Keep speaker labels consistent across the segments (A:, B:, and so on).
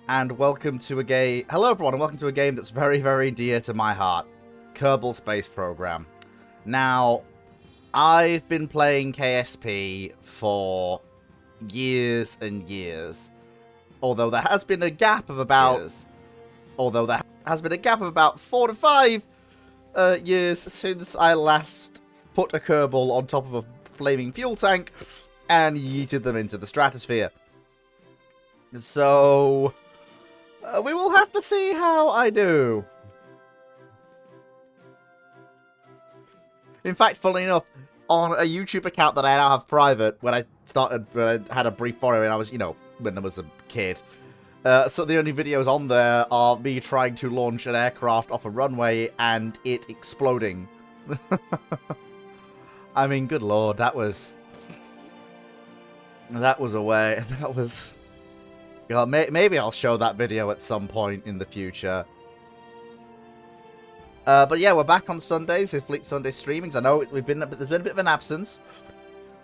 A: and welcome to a game. Hello, everyone, and welcome to a game that's very, very dear to my heart, Kerbal Space Program. Now, I've been playing KSP for years and years, although there has been a gap of about 4 to 5 years since I last put a Kerbal on top of a flaming fuel tank and yeeted them into the stratosphere. So, we will have to see how I do. In fact, funnily enough, on a YouTube account that I now have private, when I had a brief foray when I was, when I was a kid. So the only videos on there are me trying to launch an aircraft off a runway and it exploding. I mean, good lord, that was a way. That was... God, maybe I'll show that video at some point in the future. But yeah, we're back on Sundays, Fleet Sunday streamings. I know there's been a bit of an absence,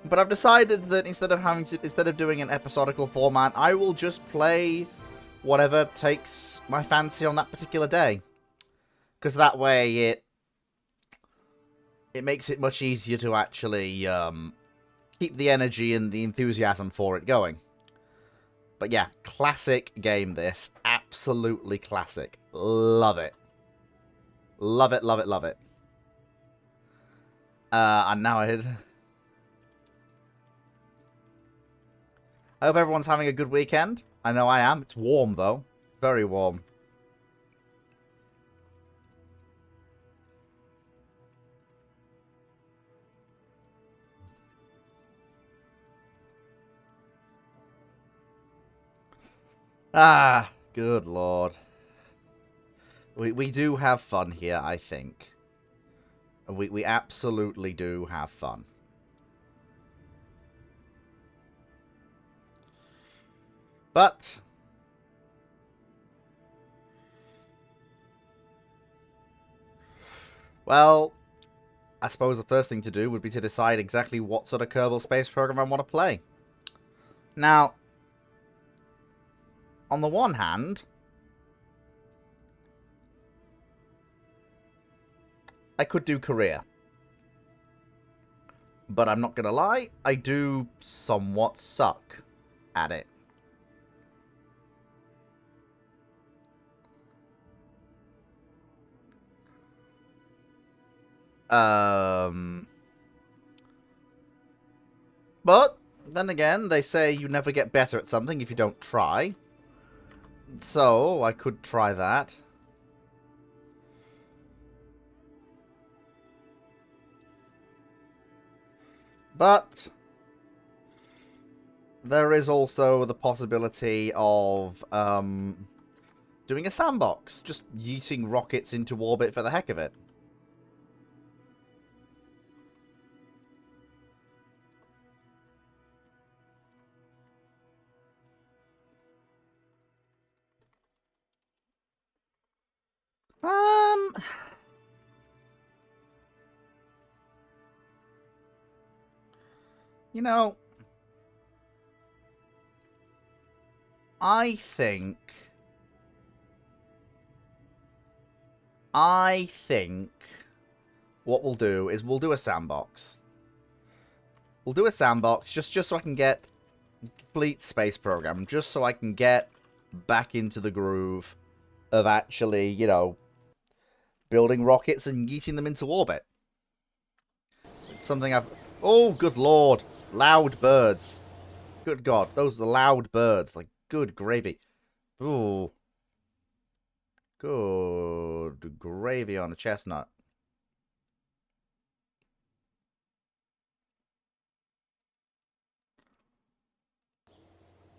A: but I've decided that instead of doing an episodical format, I will just play whatever takes my fancy on that particular day, because that way it makes it much easier to actually keep the energy and the enthusiasm for it going. But yeah, classic game this. Absolutely classic. Love it. Love it, love it, love it. And now I hope everyone's having a good weekend. I know I am. It's warm, though. Very warm. Ah, good lord. We do have fun here, I think. We absolutely do have fun. But... well, I suppose the first thing to do would be to decide exactly what sort of Kerbal Space Program I want to play. Now, on the one hand, I could do career. But I'm not gonna lie, I do somewhat suck at it. But, then again, they say you never get better at something if you don't try. So, I could try that. But there is also the possibility of doing a sandbox. Just yeeting rockets into orbit for the heck of it. You know, I think what we'll do is we'll do a sandbox. We'll do a sandbox just so I can get Fleet Space Program, just so I can get back into the groove of actually, building rockets and yeeting them into orbit. It's something I've... oh, good lord. Loud birds. Good god, those are loud birds. Like, good gravy. Ooh. Good gravy on a chestnut.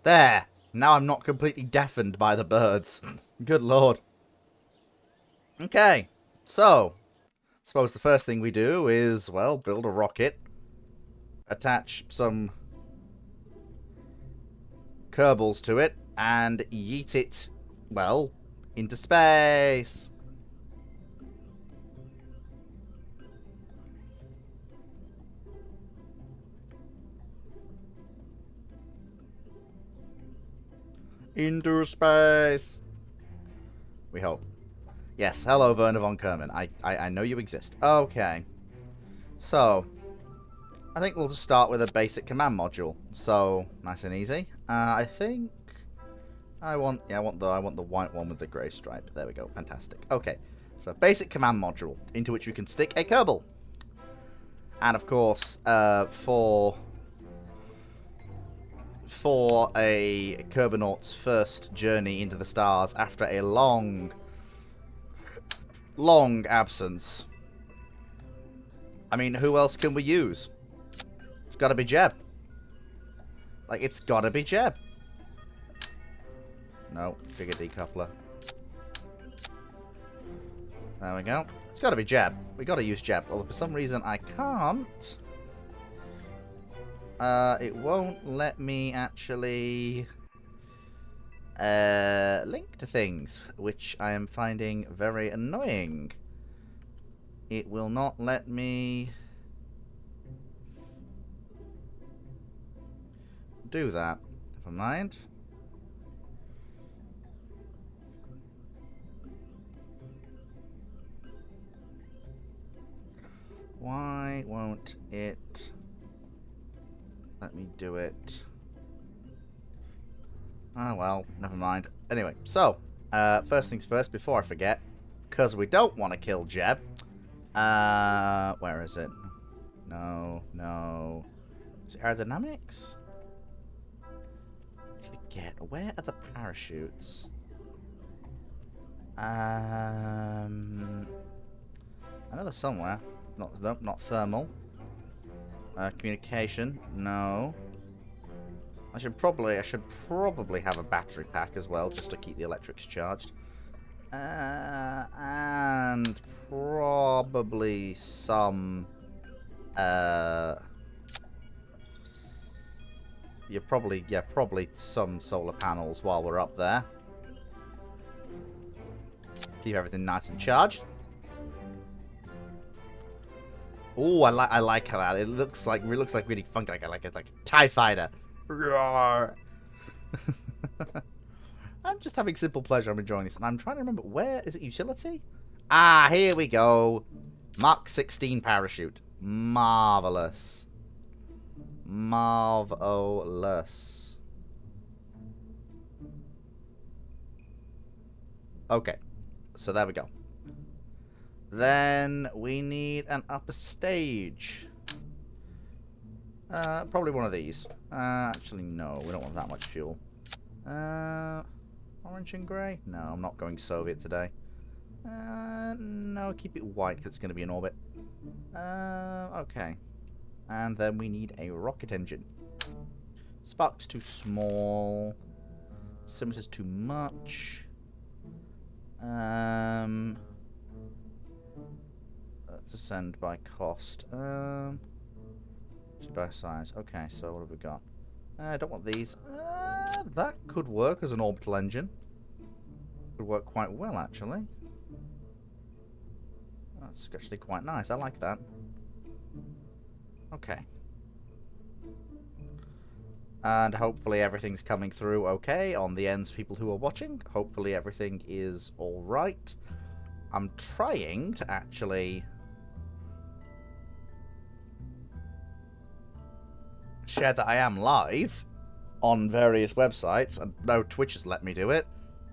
A: There! Now I'm not completely deafened by the birds. Good lord. Okay, so, suppose the first thing we do is, well, build a rocket. Attach some Kerbals to it, and yeet it, well, into space. Into space. We hope. Yes, hello, Werner von Kerman. I know you exist. Okay. So, I think we'll just start with a basic command module. So, nice and easy. I think I want the white one with the grey stripe. There we go. Fantastic. Okay. So, basic command module into which we can stick a Kerbal. And of course, for a Kerbanaut's first journey into the stars after a long absence. I mean, who else can we use? It's gotta be Jeb. Like, it's gotta be Jeb. No, bigger decoupler. There we go. It's gotta be Jeb. We gotta use Jeb. Although for some reason I can't. It won't let me actually link to things, which I am finding very annoying. It will not let me do that. Never mind. Why won't it let me do it? Ah, well, never mind. Anyway, so, first things first, before I forget, because we don't want to kill Jeb. Where is it? No. Is it aerodynamics? Forget. Where are the parachutes? I know they're somewhere. Not thermal. Communication. No. I should probably have a battery pack as well, just to keep the electrics charged. And probably some. Probably some solar panels while we're up there. Keep everything nice and charged. Oh, I like how that. It looks like really funky, like it's like a TIE fighter. Roar. I'm just having simple pleasure. I'm enjoying this, and I'm trying to remember where is it. Utility? Ah, here we go. Mark 16 parachute. Marvelous. Marvelous. Okay, so there we go. Then we need an upper stage. Probably one of these. Actually, no, we don't want that much fuel. Orange and grey? No, I'm not going Soviet today. No, keep it white because it's going to be in orbit. Okay. And then we need a rocket engine. Spark's too small. Sims is too much. Let's ascend by cost. By size. Okay, so what have we got? I don't want these. That could work as an orbital engine. Could work quite well, actually. That's actually quite nice. I like that. Okay. And hopefully everything's coming through okay on the ends for people who are watching. Hopefully everything is alright. I'm trying to actually share that I am live on various websites. And no, Twitch has let me do it.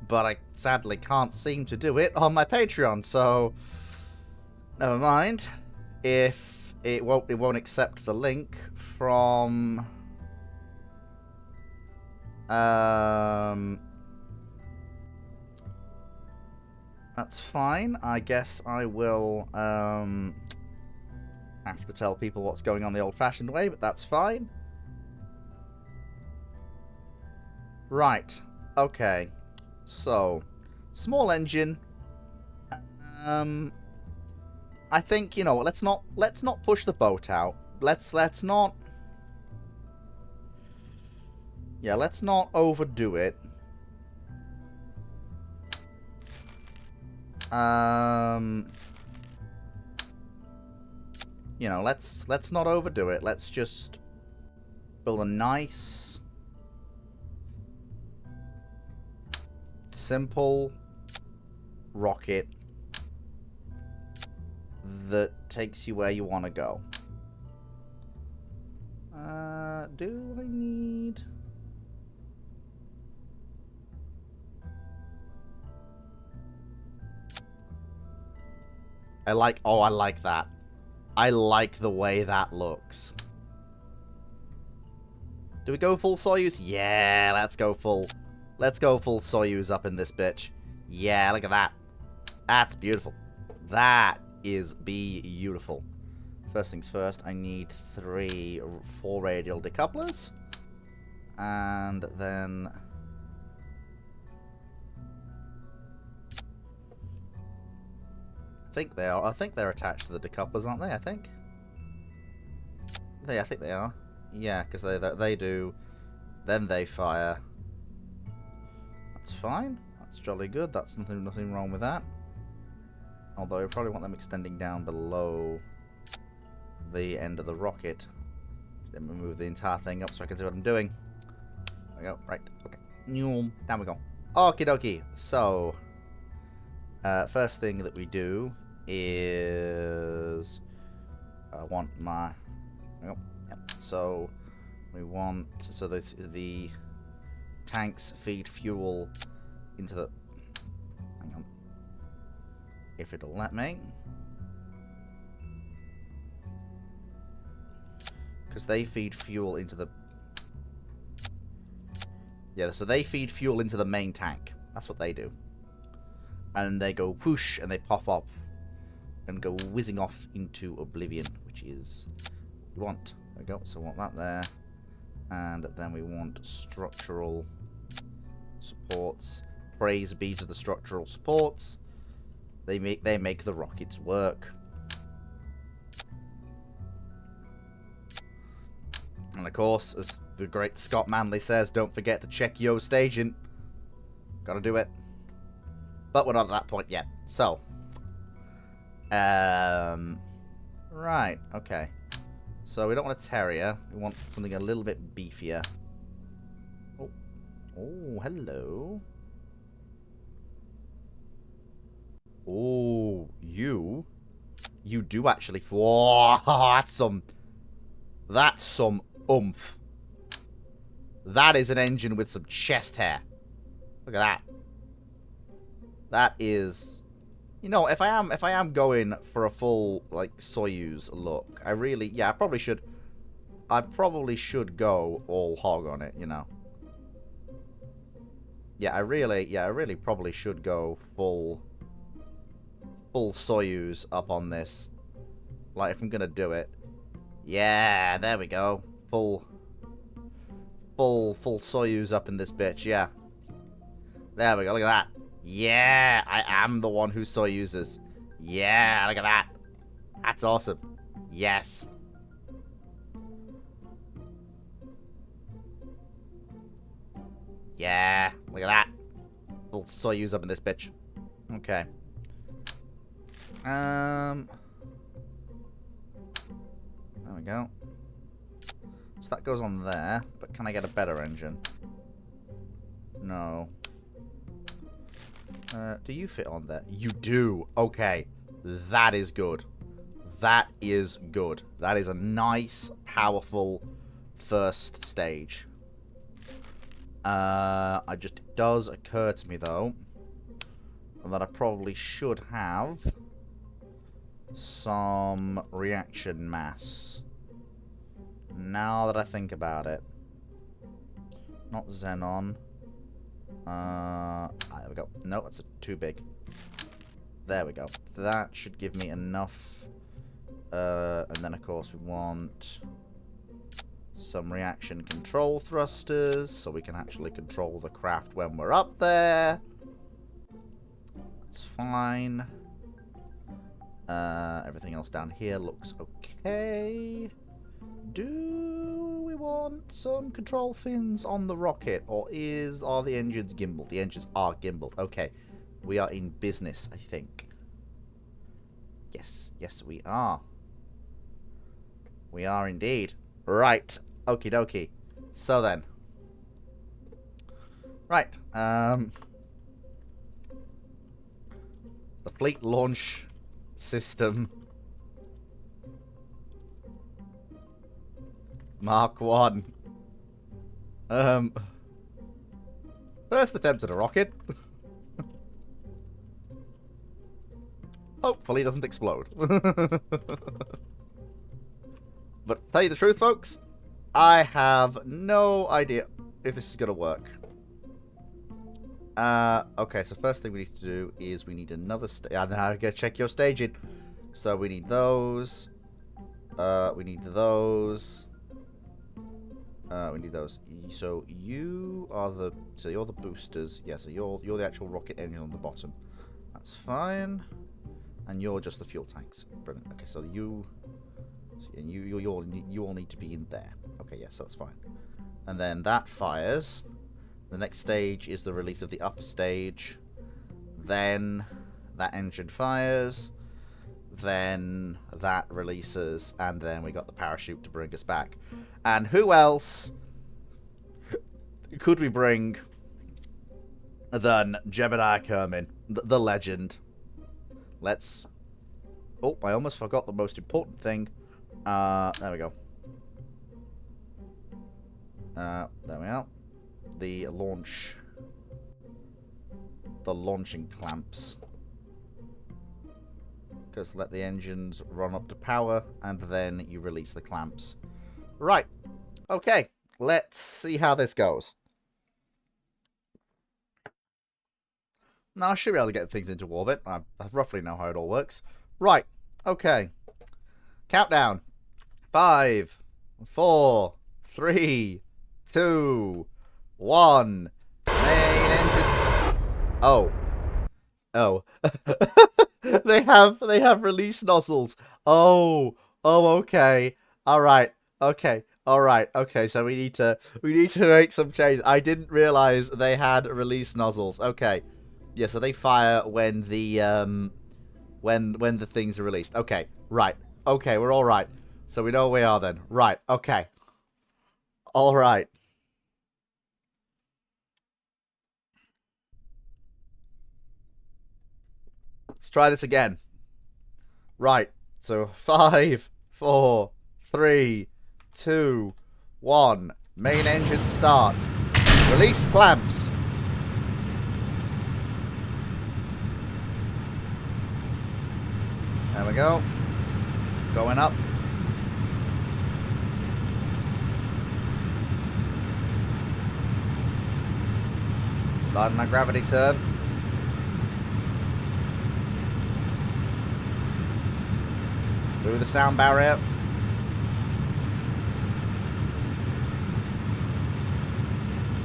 A: But I sadly can't seem to do it on my Patreon, so never mind. If it won't accept the link from that's fine. I guess I will have to tell people what's going on the old-fashioned way, but that's fine. Right. Okay. So, small engine. I think, you know, let's not push the boat out. Let's not. Yeah, let's not overdo it. You know, let's not overdo it. Let's just build a nice simple rocket that takes you where you want to go. Do I need... I like that. I like the way that looks. Do we go full Soyuz? Yeah, let's go full Soyuz up in this bitch. Yeah, look at that. That's beautiful. That is beautiful. First things first, I need 4 radial decouplers. And then... I think they're attached to the decouplers, aren't they? I think they are. Yeah, because they do. Then they fire. That's fine. That's jolly good. That's nothing wrong with that. Although I probably want them extending down below the end of the rocket. Then we move the entire thing up so I can see what I'm doing. There we go. Right. Okay. Down we go. Okie dokie. So, first thing that we do is I want my... There we go. Yep. So we want the tanks feed fuel into the... Hang on. If it'll let me. Because they feed fuel into the... Yeah, so they feed fuel into the main tank. That's what they do. And they go whoosh, and they pop up and go whizzing off into oblivion, which is what we want. There we go. So we want that there. And then we want structural supports. Praise be to the structural supports. They make the rockets work. And of course, as the great Scott Manley says, don't forget to check your staging. Gotta do it. But we're not at that point yet. So. Right, okay. So we don't want a terrier. We want something a little bit beefier. Oh. Oh, hello. Oh, you do actually... Whoa, that's some oomph. That is an engine with some chest hair. Look at that. That is... You know, if I am going for a full, like, Soyuz look, I probably should go all hog on it, you know. Yeah, I really probably should go full Soyuz up on this. Like, if I'm gonna do it. Yeah, there we go. Full Soyuz up in this bitch, yeah. There we go, look at that. Yeah, I am the one who Soyuzes. Yeah, look at that. That's awesome. Yes. Yeah, look at that. Full Soyuz up in this bitch. Okay. There we go. So that goes on there, but can I get a better engine? No. Do you fit on there? You do. Okay. That is good. That is good. That is a nice, powerful first stage. It does occur to me, though, that I probably should have some reaction mass. Now that I think about it. Not xenon. There we go. No, that's too big. There we go. That should give me enough. And then, of course, we want some reaction control thrusters, so we can actually control the craft when we're up there. That's fine. Everything else down here looks okay. Do we want some control fins on the rocket, or are the engines gimbaled? The engines are gimbaled. Okay. We are in business, I think. Yes. Yes, we are. We are indeed. Right. Okie dokie. So then. Right. The fleet launch system. Mark 1. First attempt at a rocket. Hopefully it doesn't explode. But to tell you the truth, folks, I have no idea if this is going to work. Okay, so first thing we need to do is we need another stage. And now I gotta check your staging. So we need those. We need those. We need those. So you are the. So you're the boosters. Yeah. So you're the actual rocket engine on the bottom. That's fine. And you're just the fuel tanks. Brilliant. Okay. So you. And you all need to be in there. Okay. Yes, that's fine. And then that fires. The next stage is the release of the upper stage. Then that engine fires. Then that releases. And then we got the parachute to bring us back. And who else could we bring than Jebediah Kerman, the legend? Let's... Oh, I almost forgot the most important thing. There we go. There we are. The launching clamps. Because let the engines run up to power, and then you release the clamps. Right. Okay. Let's see how this goes. Now, I should be able to get things into orbit. I roughly know how it all works. Right. Okay. Countdown. 5, 4, 3, 2, 1. Main engines. Oh. Oh. they have release nozzles. Oh. Oh, okay. Alright. Okay. Alright. Okay, so we need to make some change. I didn't realize they had release nozzles. Okay. Yeah, so they fire when the when the things are released. Okay. Right. Okay, we're all right. So we know where we are then. Right. Okay. All right. Let's try this again. Right. So 5, 4, 3, 2, 1. Main engine start. Release clamps. There we go. Going up. Starting that gravity turn. Through the sound barrier.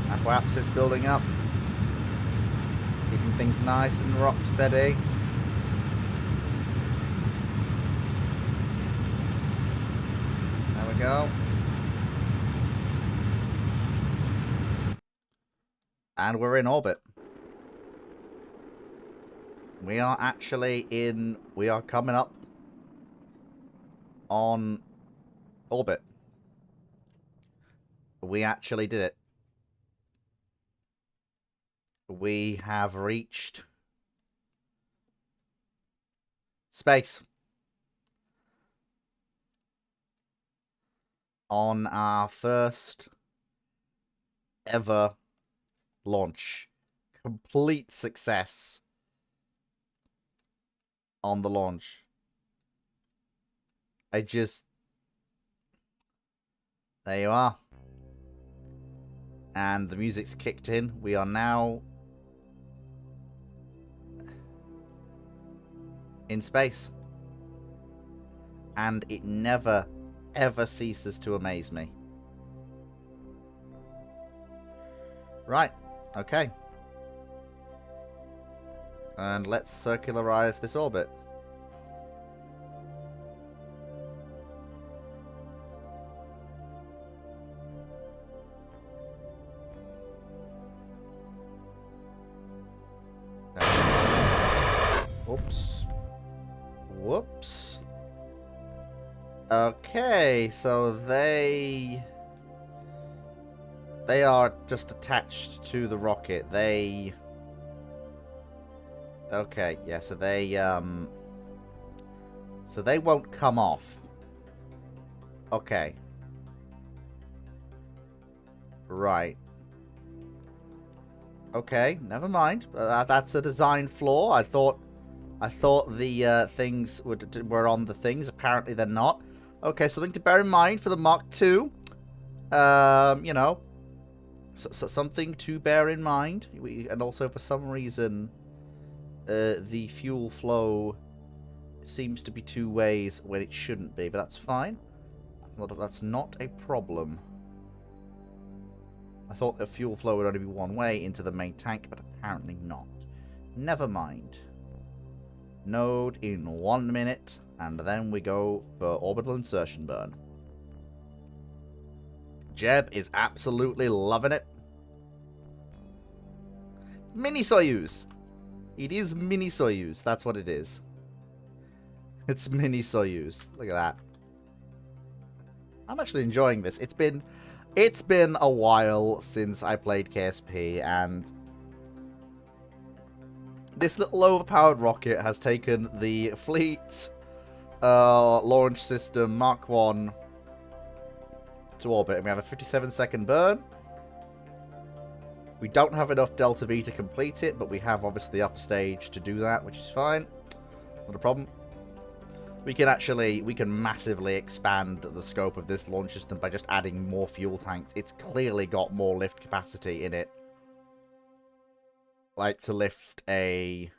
A: Apoapsis building up. Keeping things nice and rock steady. There we go. And we're in orbit. We are actually in... We are coming up on orbit. We actually did it. We have reached space on our first ever launch. Complete success on the launch. There you are. And the music's kicked in. We are now in space. And it never, ever ceases to amaze me. Right. Okay. And let's circularize this orbit. Oops. Whoops. Okay, so they are just attached to the rocket. They Okay, yeah, so they won't come off. Okay. Right. Okay, never mind. That's a design flaw. I thought the things were on the things. Apparently they're not. Okay, something to bear in mind for the Mark II. You know, something to bear in mind. And also, for some reason, the fuel flow seems to be two ways when it shouldn't be, but that's fine. That's not a problem. I thought the fuel flow would only be one way into the main tank, but apparently not. Never mind. Node in 1 minute, and then we go for orbital insertion burn. Jeb is absolutely loving it. Mini Soyuz. It is Mini Soyuz. That's what it is. It's Mini Soyuz. Look at that. I'm actually enjoying this. It's been a while since I played KSP, and this little overpowered rocket has taken the fleet launch system Mark 1 to orbit, and we have a 57-second burn. We don't have enough Delta V to complete it, but we have obviously the upper stage to do that, which is fine. Not a problem. We can massively expand the scope of this launch system by just adding more fuel tanks. It's clearly got more lift capacity in it. Like to lift a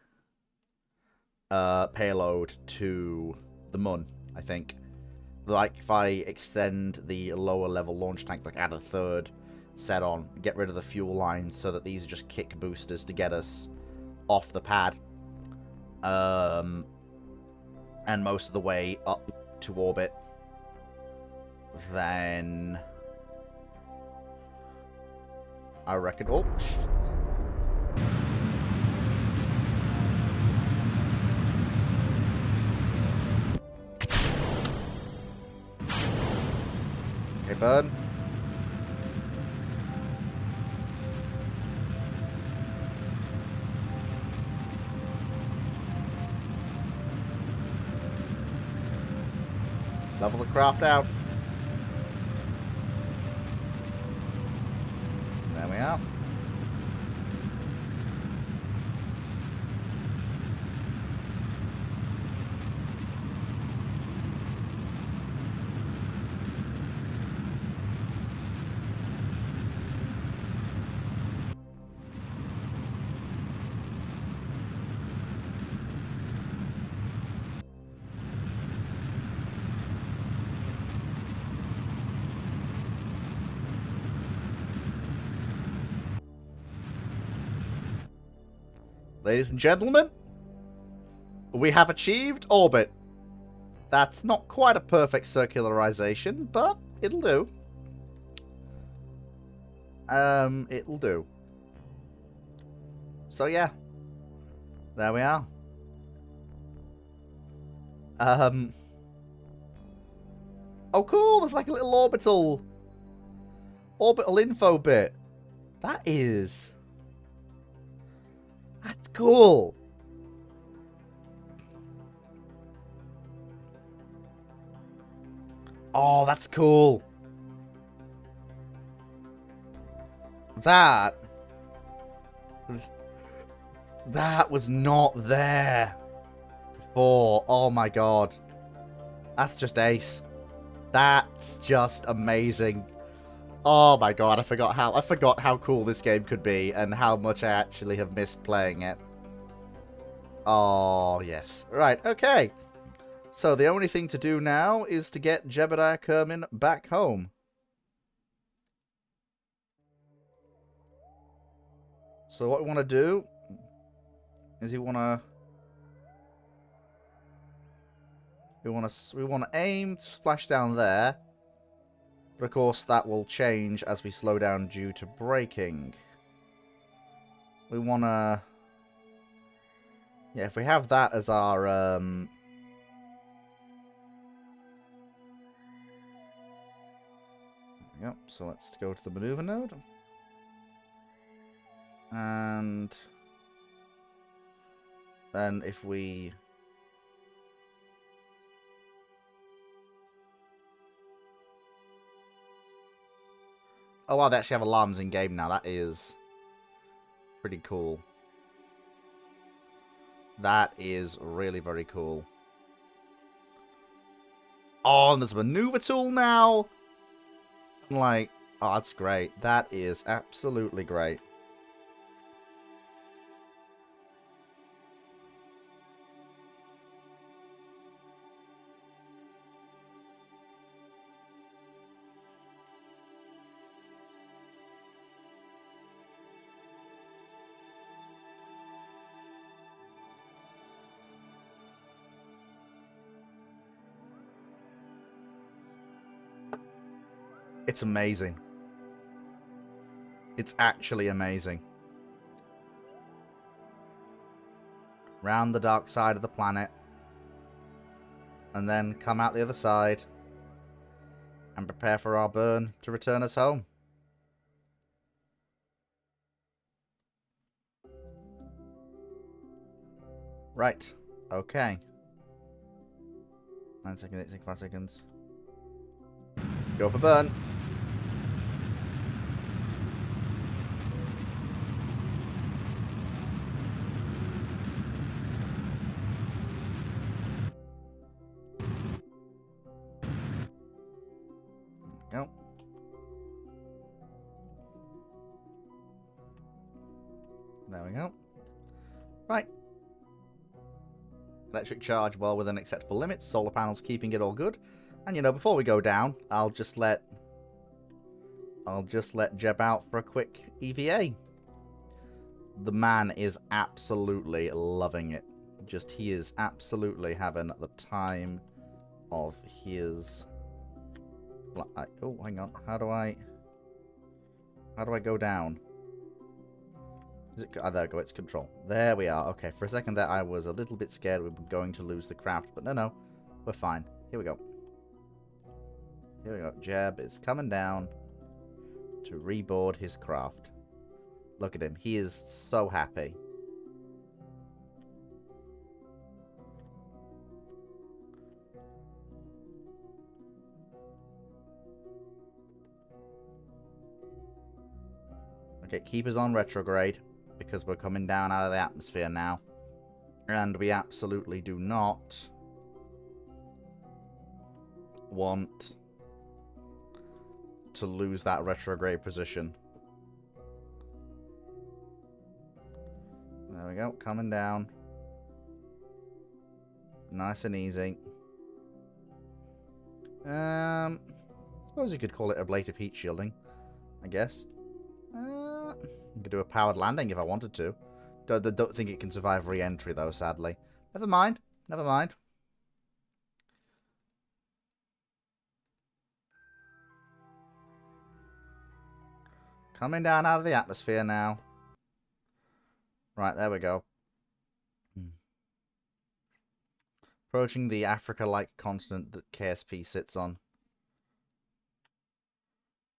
A: payload to the Mun, I think. Like if I extend the lower level launch tanks, like add a third set on, get rid of the fuel lines so that these are just kick boosters to get us off the pad. And most of the way up to orbit. Then I reckon... Oh, okay, burn. Level the craft out. There we are. Ladies and gentlemen, we have achieved orbit. That's not quite a perfect circularization, but it'll do. It'll do. So yeah, there we are. Oh cool, there's like a little orbital info bit. That's cool. Oh, that's cool. That was not there before. Oh my god. That's just ace. That's just amazing. Oh my god, I forgot how cool this game could be and how much I actually have missed playing it. Oh, yes. Right, okay. So the only thing to do now is to get Jebediah Kerman back home. So what we want to do is we want to aim to splash down there. But of course that will change as we slow down due to braking. We want to... Yeah, if we have that as our... Yep, so let's go to the maneuver node. And Then if we... Oh, wow, they actually have alarms in-game now. That is pretty cool. That is really very cool. Oh, and there's a maneuver tool now. Like, oh, that's great. That is absolutely great. It's amazing. It's actually amazing. Round the dark side of the planet. And then come out the other side. And prepare for our burn to return us home. Right. Okay. 9 seconds, 8 seconds, 5 seconds. Go for burn. Go. There we go. Right. Electric charge well within acceptable limits. Solar panels keeping it all good. And you know, before we go down, I'll just let Jeb out for a quick EVA. The man is absolutely loving it. He is absolutely having the time of his... Oh, hang on. How do I go down? Is it... Oh, there we go. It's control. There we are. Okay, for a second there I was a little bit scared we were going to lose the craft, but no. We're fine. Here we go. Here we go. Jeb is coming down to reboard his craft. Look at him. He is so happy. Okay, keep us on retrograde, because we're coming down out of the atmosphere now. And we absolutely do not want to lose that retrograde position. There we go, coming down. Nice and easy. Suppose you could call it ablative heat shielding, I guess. I could do a powered landing if I wanted to. Don't think it can survive re-entry, though, sadly. Never mind. Never mind. Coming down out of the atmosphere now. Right, there we go. Approaching the Africa-like continent that KSP sits on.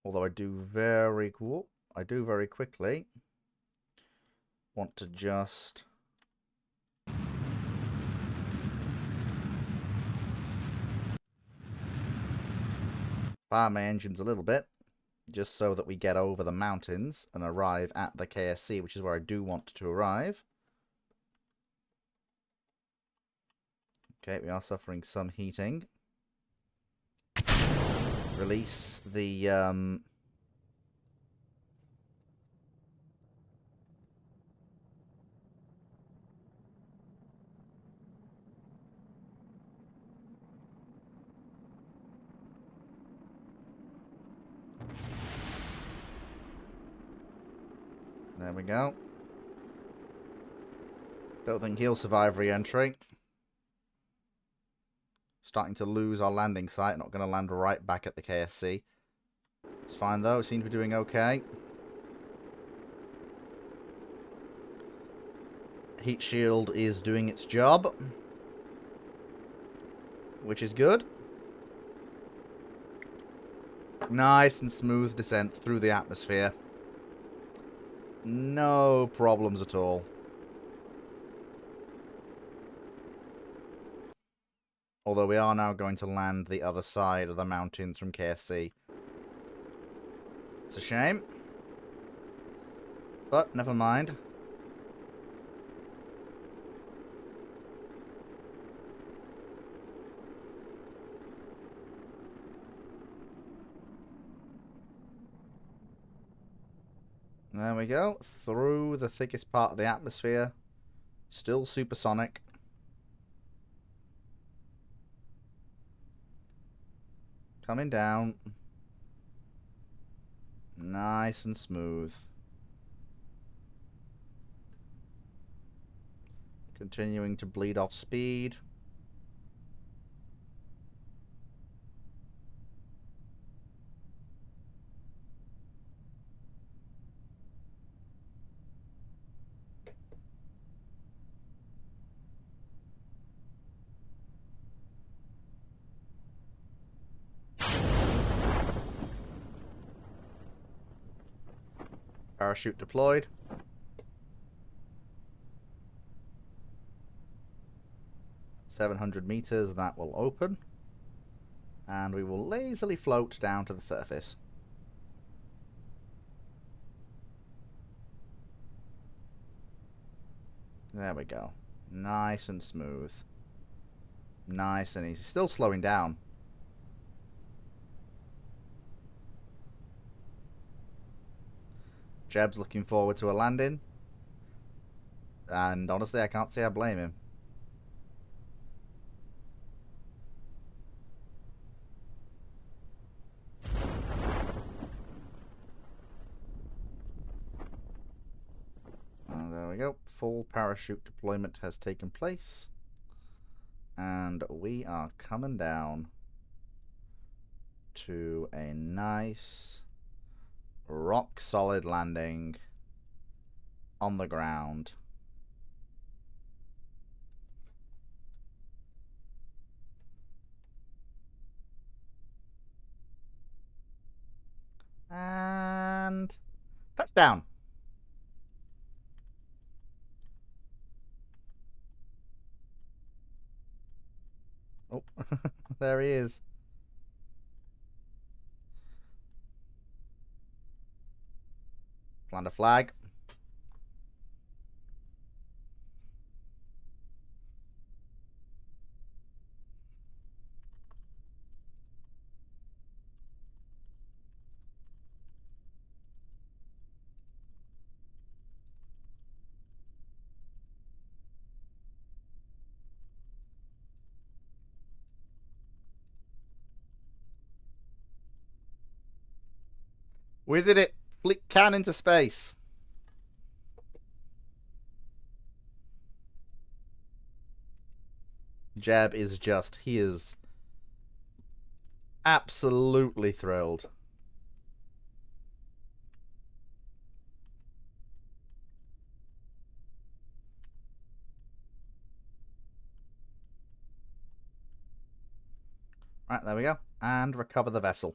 A: Although I do very quickly want to just fire my engines a little bit, just so that we get over the mountains and arrive at the KSC, which is where I do want to arrive. Okay, we are suffering some heating. Release the there we go. Don't think he'll survive re-entry. Starting to lose our landing site. Not going to land right back at the KSC. It's fine though. Seems to be doing okay. Heat shield is doing its job, which is good. Nice and smooth descent through the atmosphere. No problems at all. Although we are now going to land the other side of the mountains from KFC. It's a shame. But never mind. There we go. Through the thickest part of the atmosphere. Still supersonic. Coming down. Nice and smooth. Continuing to bleed off speed. Parachute deployed. $700 that will open. And we will lazily float down to the surface. There we go. Nice and smooth. Nice and easy. Still slowing down. Jeb's looking forward to a landing. And honestly, I can't say I blame him. And there we go. Full parachute deployment has taken place. And we are coming down to a nice rock solid landing on the ground. And touchdown. Oh, there he is. Plant a flag. We did it. Flick can into space. Jeb is just, he is absolutely thrilled. Right, there we go. And recover the vessel.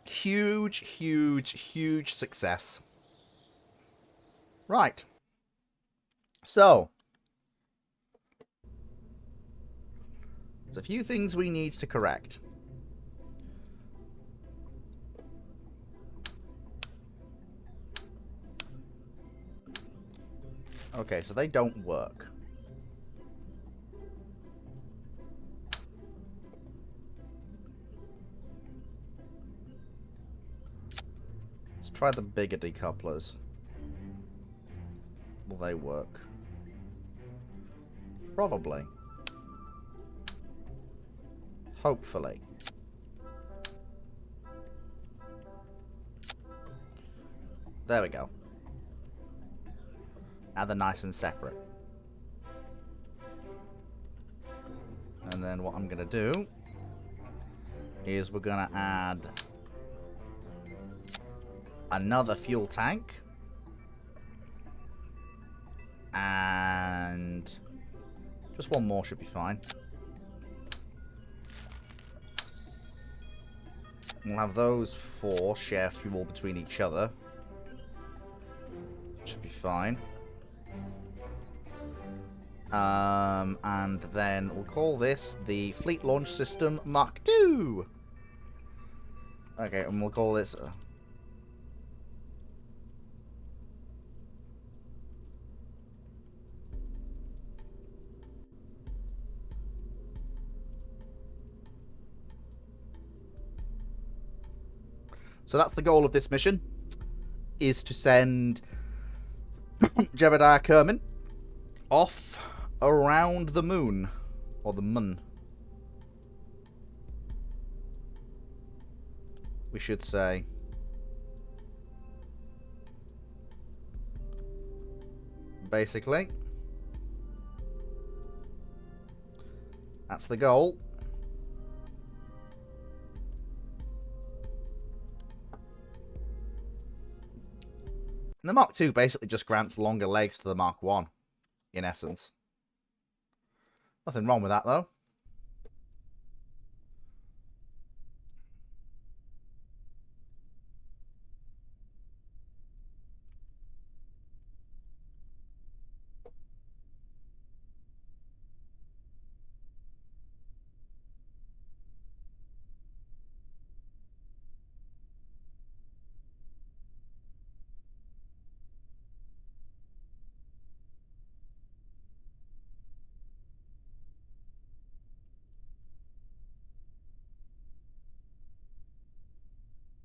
A: Huge, huge, huge success. Right. So, there's a few things we need to correct. Okay, so they don't work. Let's try the bigger decouplers. Will they work? Probably. Hopefully. There we go. Now they're nice and separate. And then what I'm going to do is we're going to add another fuel tank. And just one more should be fine. We'll have those four share fuel between each other. Should be fine. And then we'll call this the Fleet Launch System Mark II. Okay, and we'll call this... So that's the goal of this mission, is to send Jebediah Kerman off around the moon. Or the mun. We should say. Basically. That's the goal. And the Mark II basically just grants longer legs to the Mark I, in essence. Nothing wrong with that, though.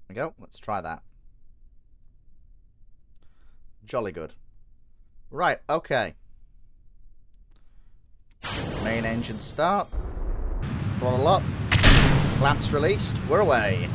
A: There we go. Let's try that. Jolly good. Right, okay. Main engine start. Throttle up. Clamps released. We're away.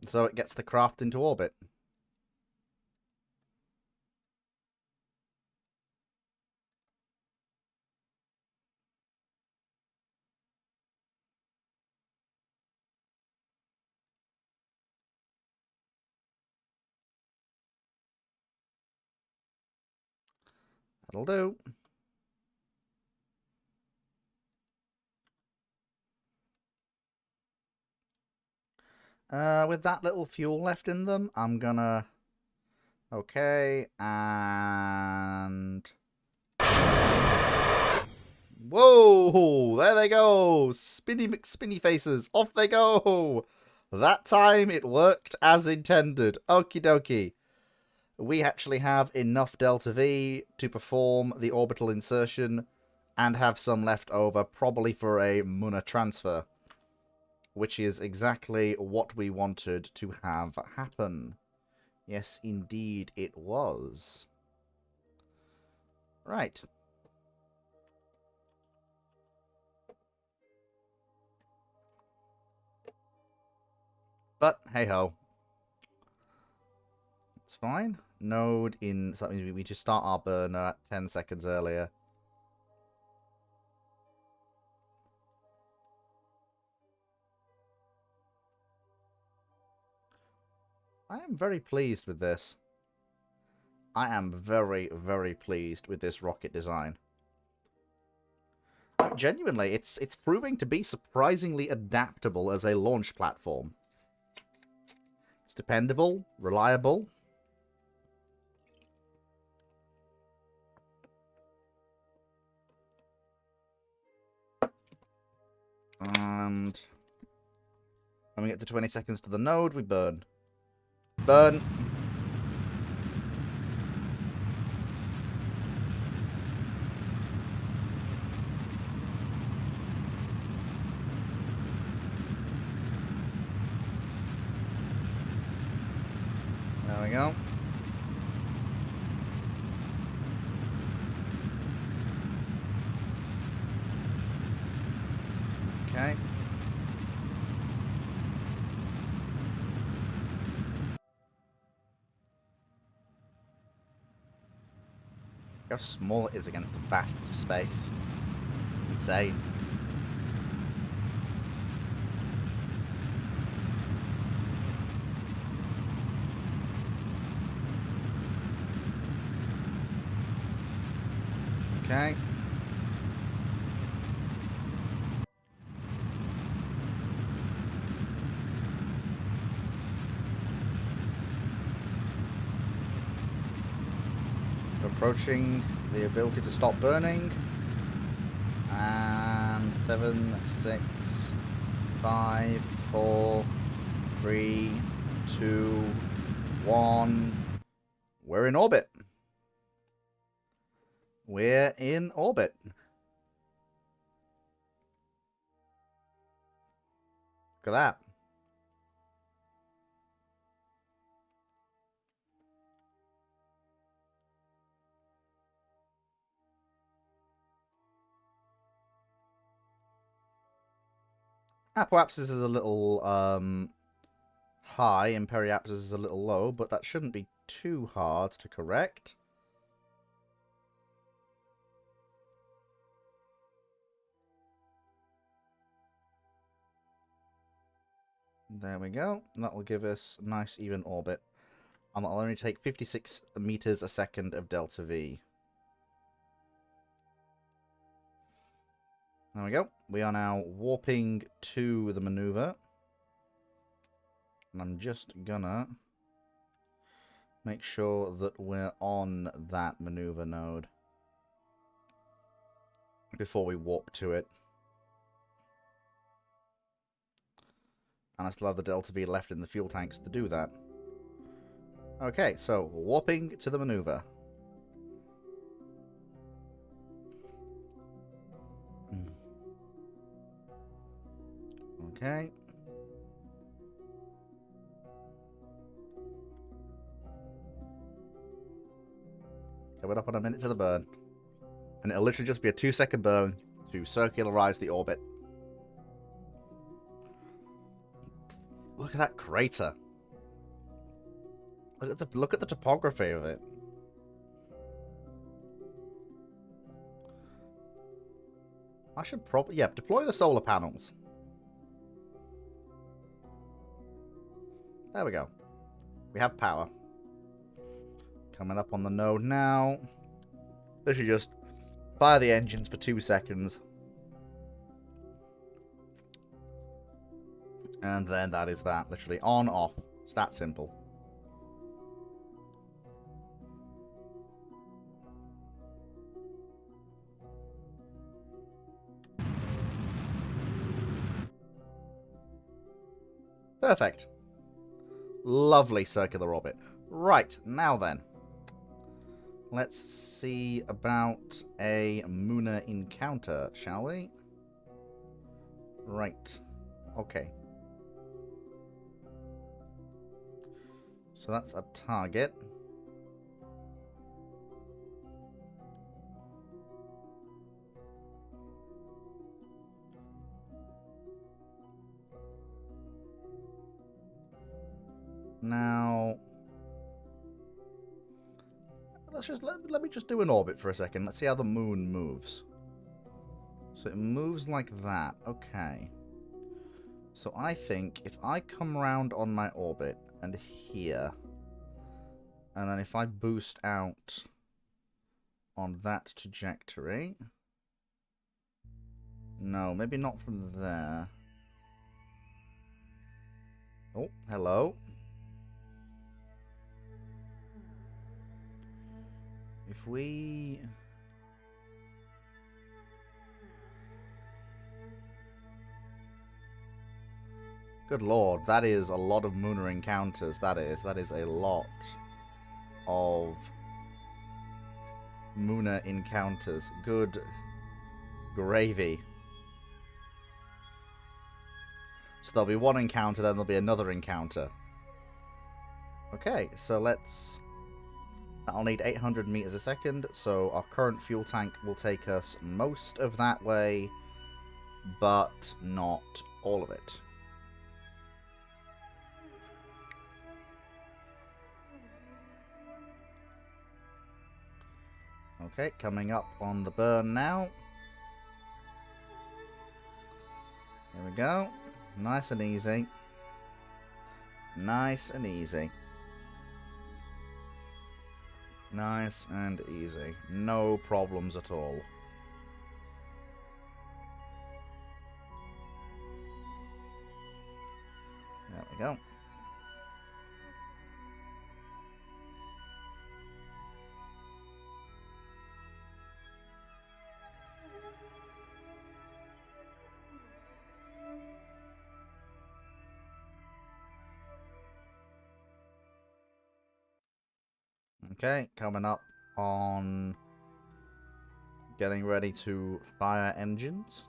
A: So it gets the craft into orbit. That'll do. With that little fuel left in them, I'm gonna... Okay, and... Whoa! There they go! Spinny McSpinny faces! Off they go! That time it worked as intended. Okie dokie. We actually have enough Delta V to perform the orbital insertion and have some left over, probably for a Muna transfer, which is exactly what we wanted to have happen. Yes, indeed it was. Right. But, hey-ho. It's fine. Node in... So that means we just start our burner at 10 seconds earlier. I am very pleased with this. I am very, very pleased with this rocket design. Genuinely, it's proving to be surprisingly adaptable as a launch platform. It's dependable, reliable. And when we get to 20 seconds to the node, we burn. Burn. There we go. How small it is against the vastness of space. Insane. Okay. Approaching the ability to stop burning. And 7, 6, 5, 4, 3, 2, 1. We're in orbit. We're in orbit. Look at that. Apoapsis is a little high and Periapsis is a little low, but that shouldn't be too hard to correct. There we go. And that will give us a nice even orbit. And that'll only take 56 meters a second of delta V. There we go. We are now warping to the maneuver. And I'm just gonna make sure that we're on that maneuver node before we warp to it. And I still have the delta V left in the fuel tanks to do that. Okay, so warping to the maneuver. Okay. Coming up on a minute to the burn. And it'll literally just be a 2-second burn to circularize the orbit. Look at that crater. Look at the topography of it. I should probably... Yeah, deploy the solar panels. There we go. We have power. Coming up on the node now. Literally just fire the engines for 2 seconds. And then that is that. Literally on, off. It's that simple. Perfect. Lovely circular orbit. Right, now then. Let's see about a Mooner encounter, shall we? Right. Okay. So that's a target. Now, let's just let me just do an orbit for a second. Let's see how the moon moves. So it moves like that. Okay. So I think if I come round on my orbit and here, and then if I boost out on that trajectory. No, maybe not from there. Oh, hello. If we... Good lord, that is a lot of Mooner encounters, that is. That is a lot of Mooner encounters. Good gravy. So there'll be one encounter, then there'll be another encounter. Okay, so let's... That'll need 800 meters a second, so our current fuel tank will take us most of that way, but not all of it. Okay, coming up on the burn now. Here we go. Nice and easy. Nice and easy. Nice and easy. No problems at all. There we go. Okay, coming up on getting ready to fire engines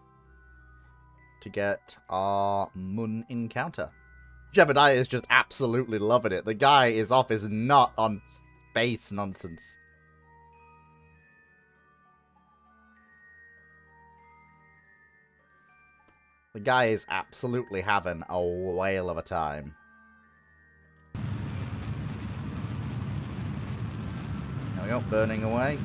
A: to get our Mun encounter. Jebediah is just absolutely loving it. The guy is off his nut on space nonsense. The guy is absolutely having a whale of a time. There we go, burning away.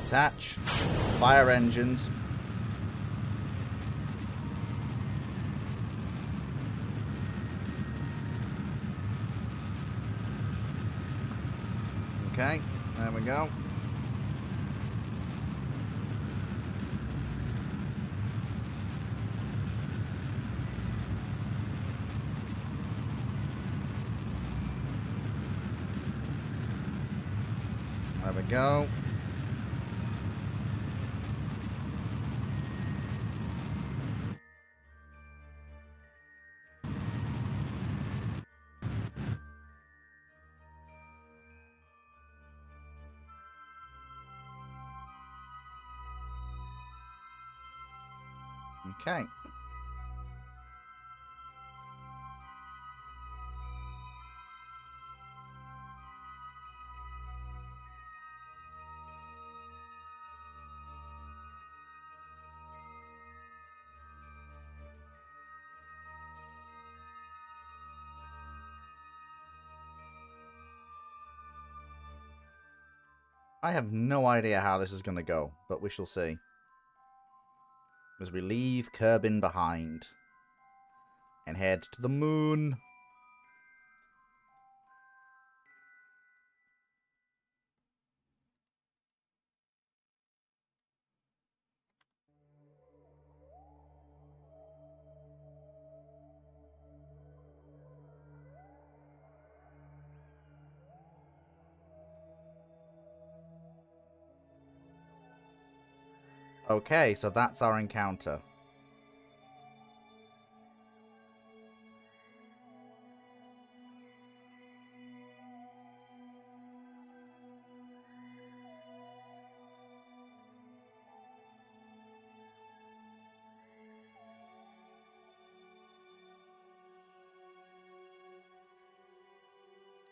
A: Attach. Fire engines. Okay, there we go. There we go. Okay. I have no idea how this is going to go, but we shall see. As we leave Kerbin behind and head to the moon. Okay, so that's our encounter.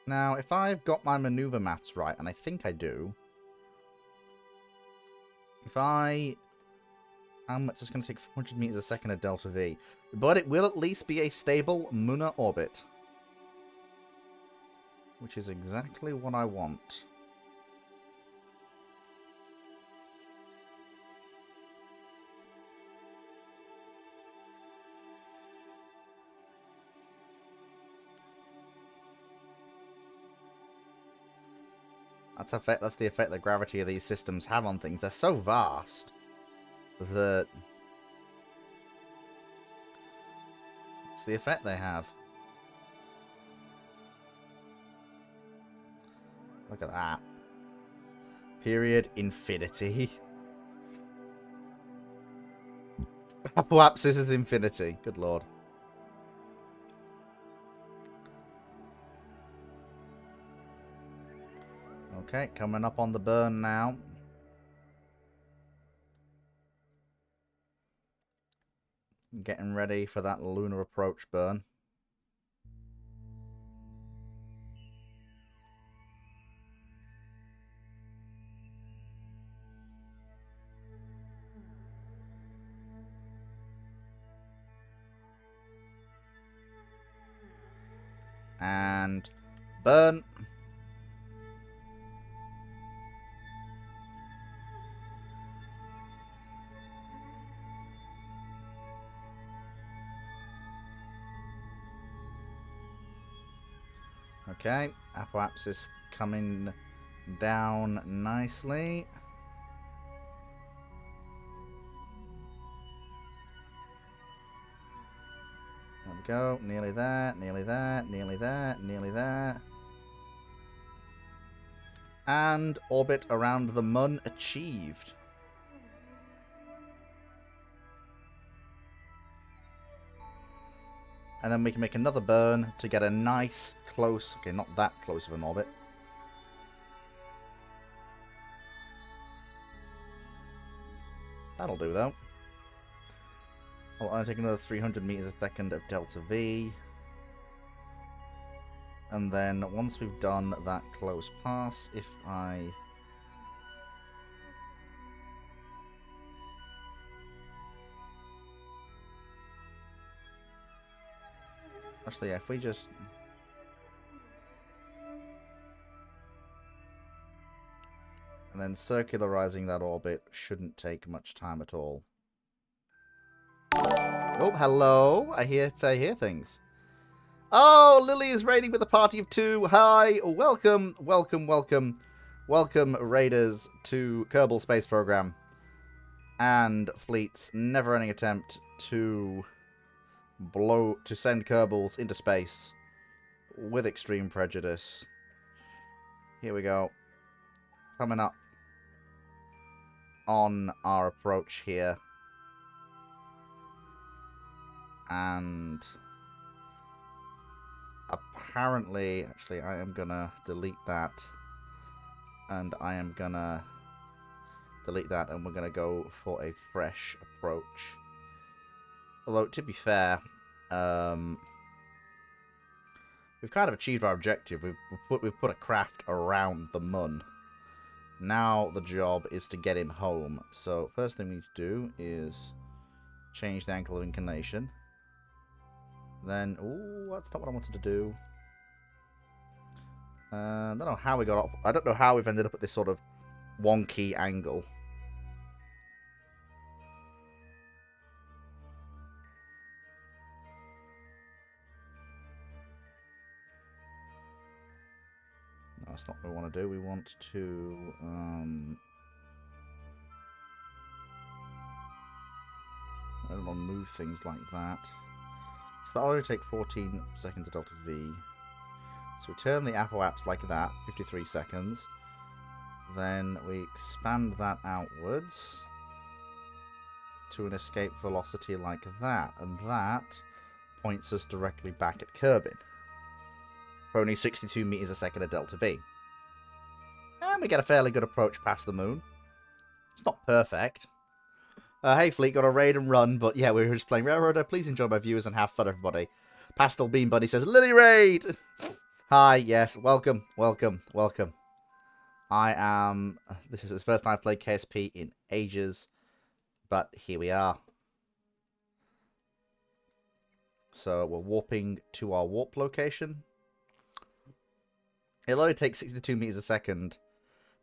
A: Now, if I've got my maneuver maths right, and I think I do, if I... How much is going to take 400 meters a second at delta V? But it will at least be a stable Muna orbit. Which is exactly what I want. That's the effect that gravity of these systems have on things. They're so vast that it's the effect they have. Look at that. Period infinity. Perhaps this is infinity. Good lord. Okay, coming up on the burn now. Getting ready for that lunar approach burn. and burn. Okay, Apoapsis is coming down nicely. There we go. Nearly there, nearly there, nearly there, nearly there. And orbit around the Mun achieved. And then we can make another burn to get a nice close... Okay, not that close of an orbit. That'll do, though. I'll only take another 300 meters a second of delta V. And then once we've done that close pass, if I... Actually, yeah, if we just... And then circularizing that orbit shouldn't take much time at all. Oh, hello. I hear things. Oh, Lily is raiding with a party of 2. Hi. Welcome, welcome, welcome. Welcome, raiders, to Kerbal Space Program. And Fleet's never-ending attempt to send Kerbals into space with extreme prejudice. Here we go. Coming up on our approach here. And apparently, actually, I am gonna delete that. And I am gonna delete that, and we're gonna go for a fresh approach. Although, to be fair, we've kind of achieved our objective. We've put a craft around the Mun. Now the job is to get him home. So first thing we need to do is change the angle of inclination. Then, ooh, that's not what I wanted to do. I don't know how we got up. I don't know how we've ended up at this sort of wonky angle. No, that's not what we want to do. We want to, I don't want to move things like that. So that'll only take 14 seconds of delta V. So we turn the Apoapsis like that, 53 seconds. Then we expand that outwards to an escape velocity like that. And that points us directly back at Kerbin. For only 62 meters a second of delta V. And we get a fairly good approach past the Moon. It's not perfect. Hey Fleet, got a raid and run, but yeah, we were just playing Railroader. Please enjoy my viewers and have fun, everybody. Pastel Bean Bunny says, Lily Raid! Hi, yes, welcome, welcome, welcome. This is the first time I've played KSP in ages, but here we are. So we're warping to our warp location. It'll only take 62 meters a second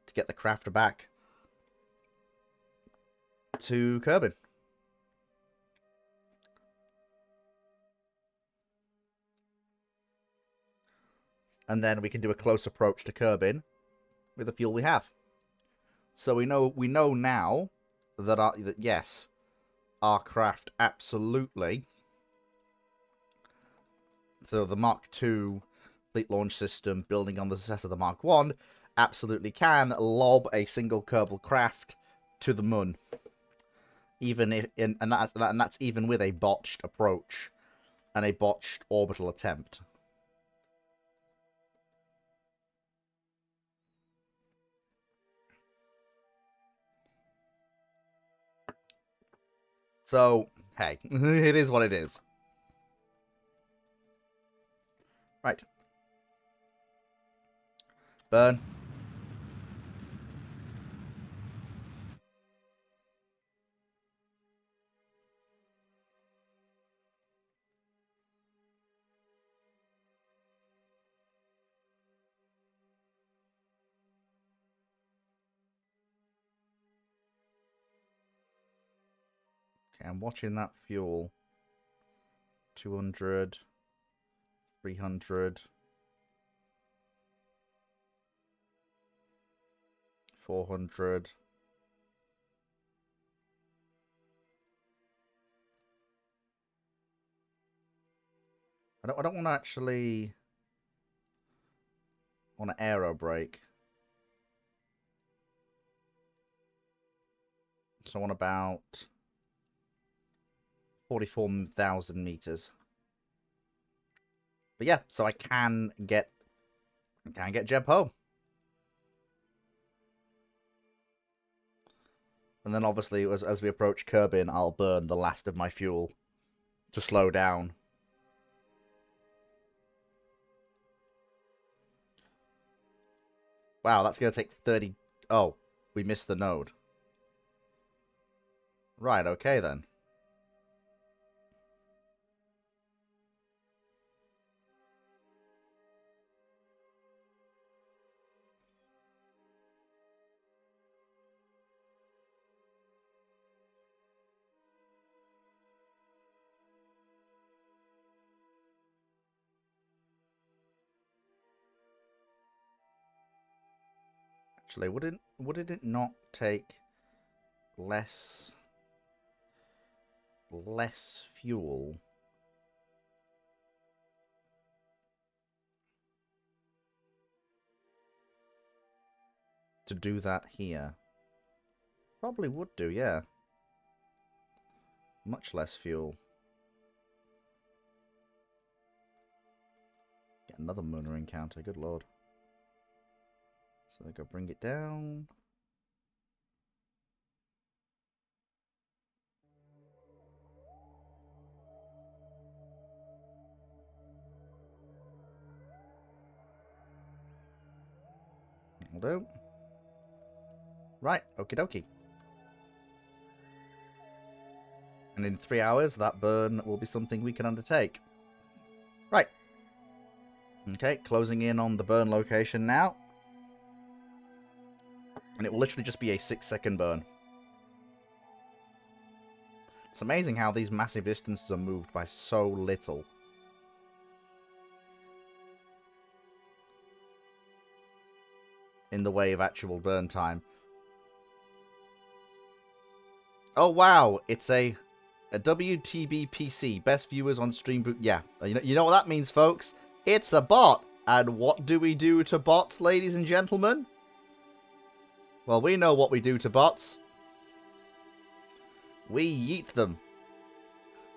A: to get the crafter back to Kerbin. And then we can do a close approach to Kerbin with the fuel we have. So we know now that yes, our craft absolutely. So the Mark II fleet launch system, building on the success of the Mark I, absolutely can lob a single Kerbal craft to the Mun. Even if, and that's even with a botched approach and a botched orbital attempt. So, hey, it is what it is. Right. Burn. Okay, I'm watching that fuel. 200, 300, 400. I don't want to actually want to aero brake. So I want about 44,000 meters. But yeah, so I can get Jeb home. And then obviously as we approach Kerbin, I'll burn the last of my fuel to slow down. Wow, that's going to take 30... Oh, we missed the node. Right, okay then. Actually, wouldn't it not take less fuel to do that here? Probably would do, yeah. Much less fuel. Get another Mooner encounter, good lord. So I go bring it down. That'll do. Right, okie dokie. And in 3 hours, that burn will be something we can undertake. Right. Okay, closing in on the burn location now. And it will literally just be a 6-second burn. It's amazing how these massive distances are moved by so little. In the way of actual burn time. Oh wow, it's a WTB PC, best viewers on stream boot. Yeah, you know what that means, folks? It's a bot. And what do we do to bots, ladies and gentlemen? Well, we know what we do to bots. We yeet them.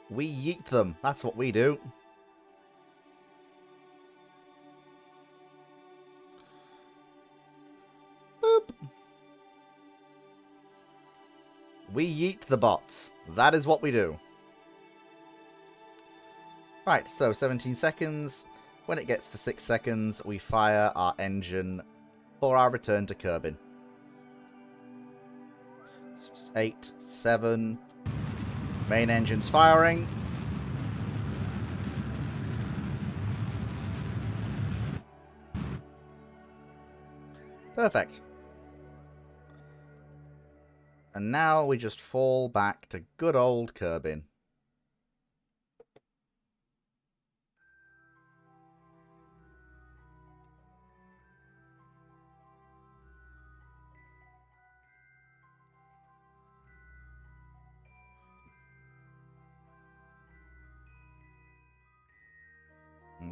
A: We yeet them. That's what we do. Boop. We yeet the bots. That is what we do. Right, so 17 seconds. When it gets to 6 seconds, we fire our engine for our return to Kerbin. 8, 7. Main engine's firing. Perfect. And now we just fall back to good old Kerbin.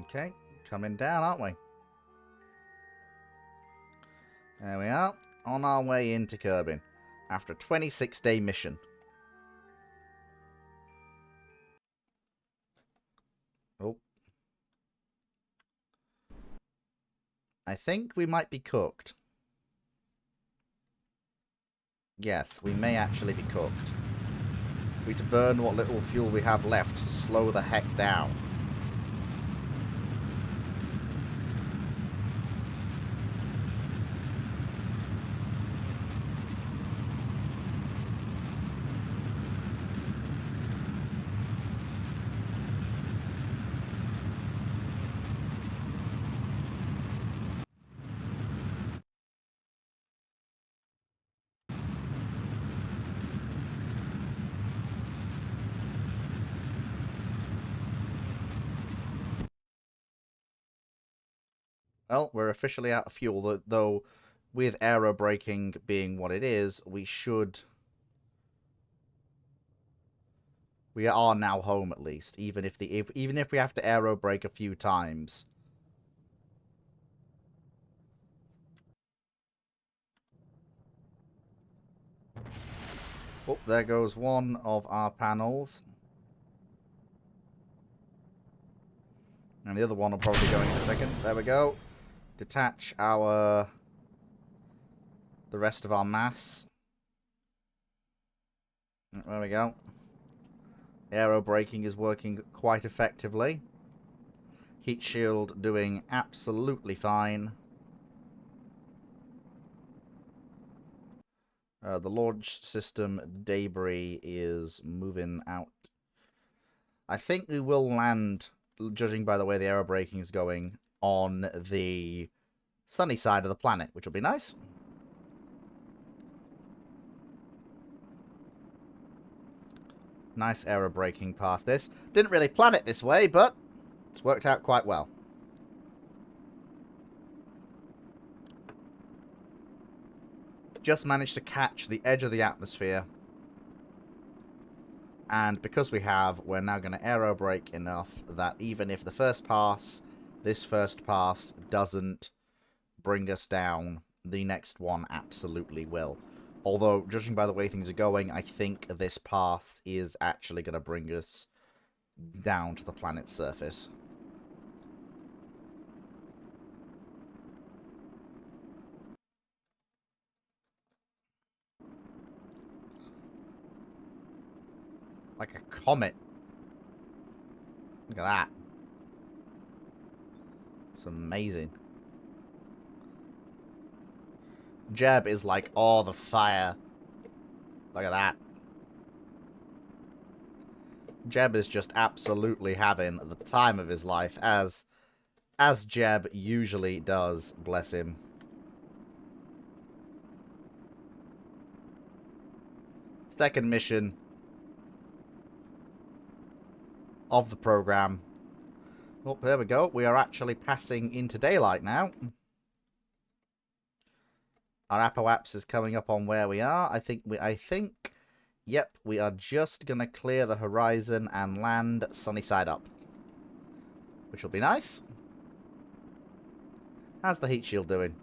A: Okay, coming down, aren't we? There we are, on our way into Kerbin, after a 26-day mission. Oh. I think we might be cooked. Yes, we may actually be cooked. We need to burn what little fuel we have left to slow the heck down. Well, we're officially out of fuel, though with aero braking being what it is, we should... We are now home, at least, even if we have to aero brake a few times. Oh, there goes one of our panels. And the other one will probably be going in a second. There we go. Detach the rest of our mass. There we go. Aero braking is working quite effectively. Heat shield doing absolutely fine. The launch system debris is moving out. I think we will land, judging by the way the aero braking is going, on the sunny side of the planet, which will be nice. Nice aero braking past this. Didn't really plan it this way, but it's worked out quite well. Just managed to catch the edge of the atmosphere. And because we have, we're now going to aero brake enough that even if this first pass doesn't bring us down, the next one absolutely will. Although, judging by the way things are going, I think this pass is actually going to bring us down to the planet's surface. Like a comet. Look at that. It's amazing. Jeb is like, oh, the fire. Look at that. Jeb is just absolutely having the time of his life, as Jeb usually does, bless him. Second mission of the program. Oh, there we go. We are actually passing into daylight now. Our apoapsis is coming up on where we are. I think, yep, we are just going to clear the horizon and land sunny side up. Which will be nice. How's the heat shield doing?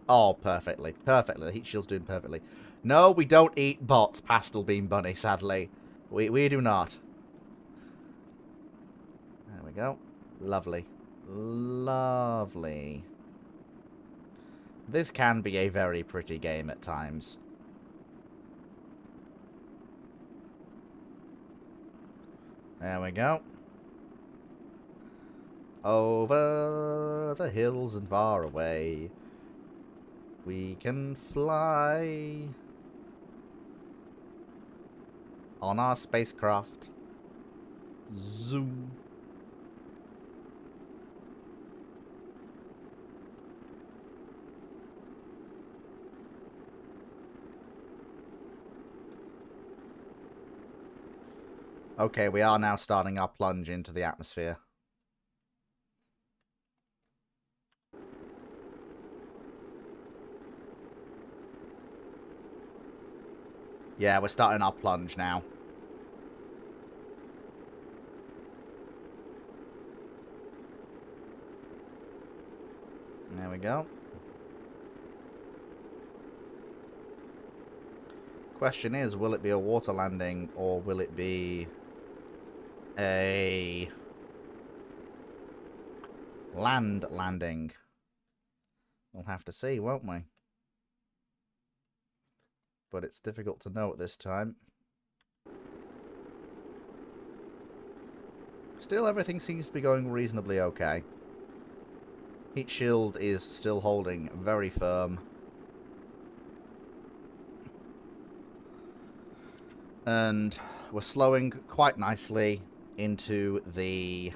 A: Oh, perfectly. Perfectly. The heat shield's doing perfectly. No, we don't eat bots, Pastel Bean Bunny, sadly. We do not. There we go. Lovely. Lovely. This can be a very pretty game at times. There we go. Over the hills and far away, we can fly on our spacecraft. Zoom. Okay, we are now starting our plunge into the atmosphere. Yeah, we're starting our plunge now. There we go. Question is, will it be a water landing or will it be a land landing? We'll have to see, won't we? But it's difficult to know at this time. Still, everything seems to be going reasonably okay. Heat shield is still holding very firm. And we're slowing quite nicely into the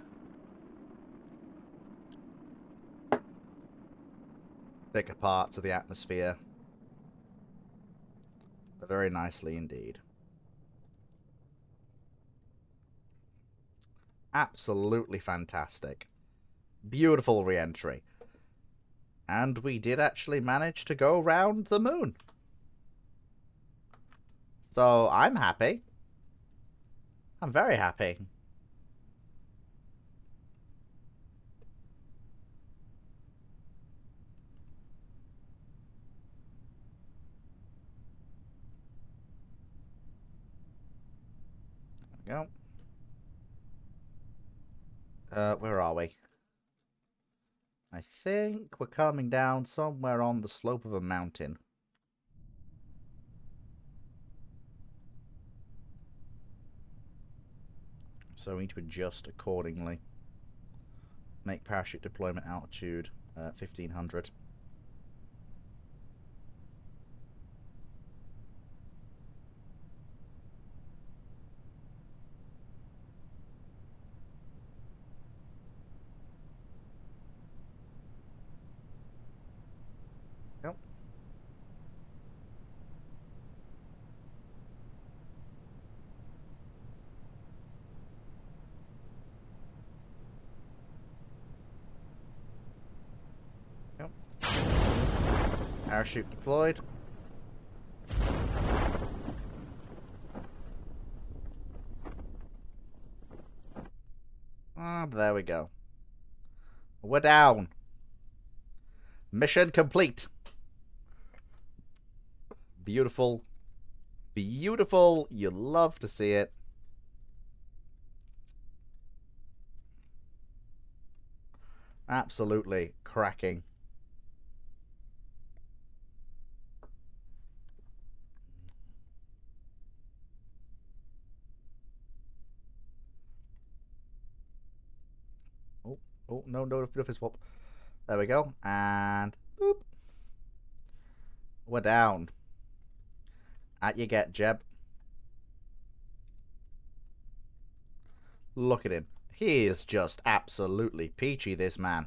A: thicker parts of the atmosphere. Very nicely indeed. Absolutely fantastic. Beautiful re-entry. And we did actually manage to go round the moon. So I'm happy. I'm very happy. There we go. Where are we? I think we're coming down somewhere on the slope of a mountain. So we need to adjust accordingly. Make parachute deployment altitude 1500. Yep. Yep. Parachute deployed. Ah, there we go. We're down. Mission complete. Beautiful. Beautiful. You love to see it. Absolutely cracking. Oh, no, swap. There we go. And boop. We're down. At you get, Jeb. Look at him. He is just absolutely peachy, this man.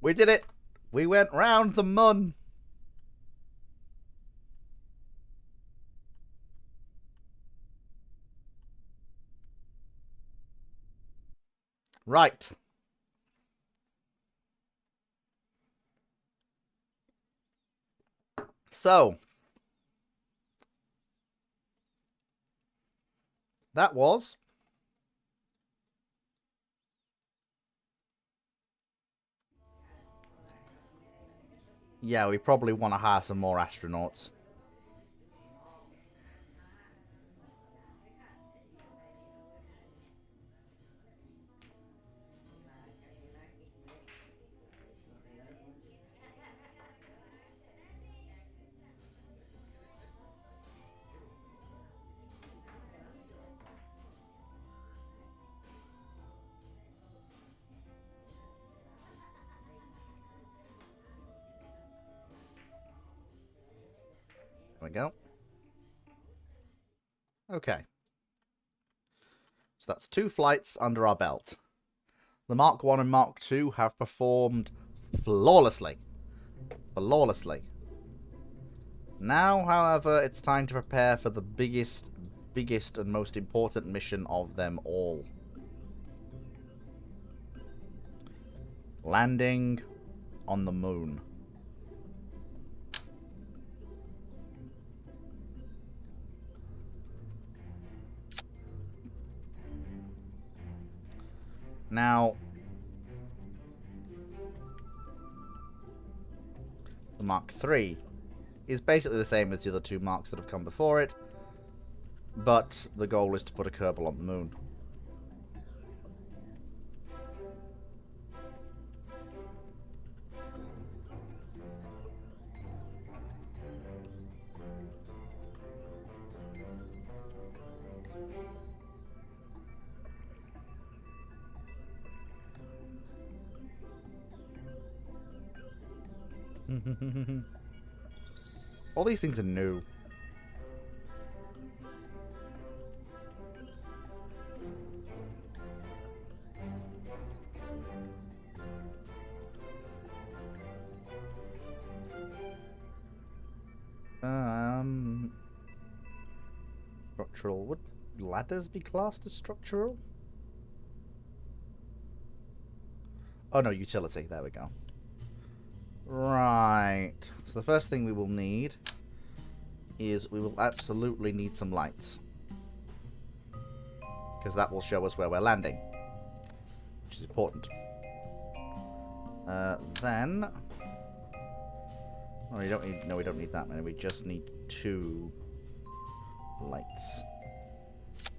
A: We did it. We went round the moon. Right. So, that was... Yeah, we probably want to hire some more astronauts. There we go. Okay. So that's 2 flights under our belt. The Mark 1 and Mark 2 have performed flawlessly. Flawlessly. Now, however, it's time to prepare for the biggest and most important mission of them all. Landing on the moon. Now, the Mark 3 is basically the same as the other 2 Marks that have come before it, but the goal is to put a Kerbal on the moon. All these things are new. Structural. Would ladders be classed as structural? Oh no, utility. There we go. Right. So the first thing we will need is we will absolutely need some lights. Because that will show us where we're landing. Which is important. Then... Oh, we don't need... No, we don't need that many. We just need 2 lights.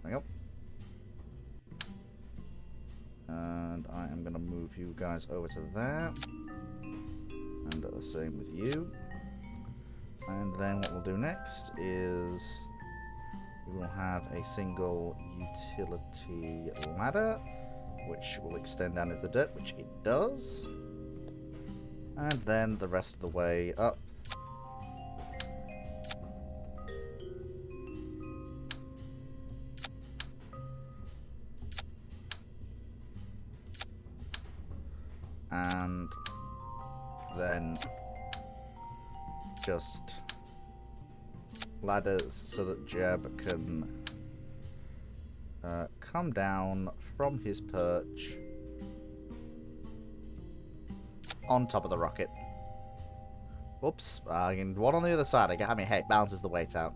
A: There we go. And I am going to move you guys over to there. And the same with you. And then what we'll do next is we will have a single utility ladder, which will extend down into the dirt, which it does. And then the rest of the way up. And then just ladders so that Jeb can come down from his perch on top of the rocket. Oops, one on the other side. I mean, hey, it balances the weight out.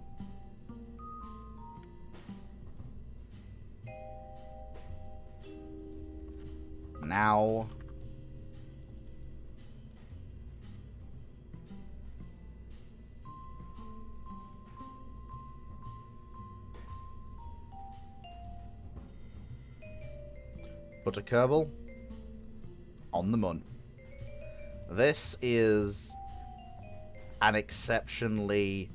A: Now... put a Kerbal on the moon. This is an exceptionally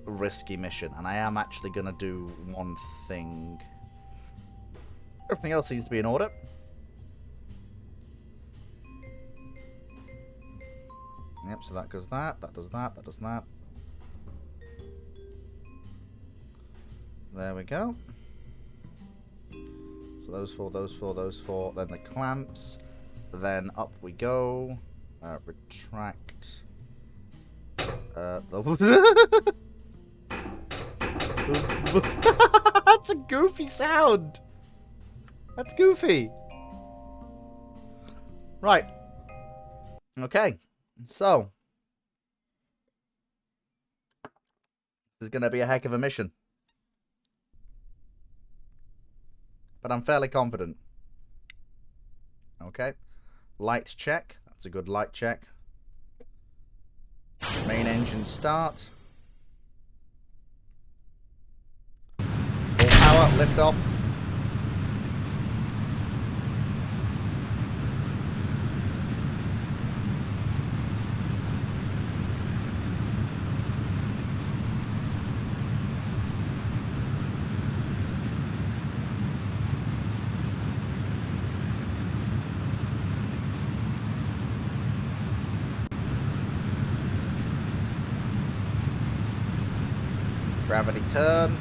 A: risky mission, and I am actually going to do one thing. Everything else seems to be in order. Yep, so that goes that does that, that does that. There we go. So those 4, those 4, those 4, then the clamps, then up we go, retract, that's a goofy sound! That's goofy! Right. Okay, so, this is going to be a heck of a mission. But I'm fairly confident. Okay. Light check. That's a good light check. Main engine start. Full power, lift off. Gravity turn.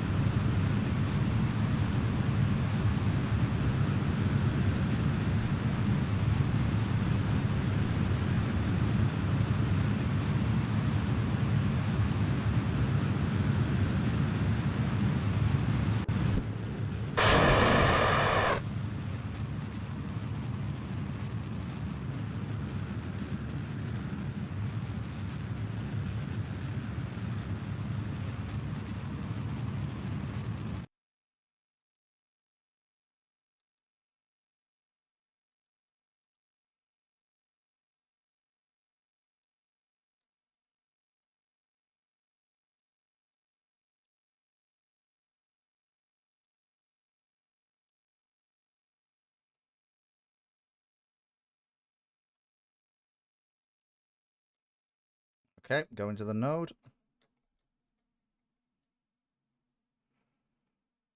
A: Okay, go into the node.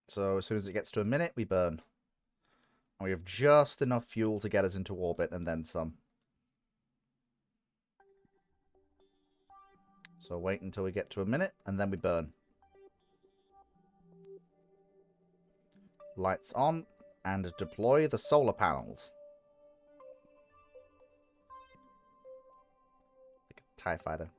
A: So as soon as it gets to a minute, we burn. And we have just enough fuel to get us into orbit and then some. So wait until we get to a minute, and then we burn. Lights on, and deploy the solar panels. Like a TIE fighter.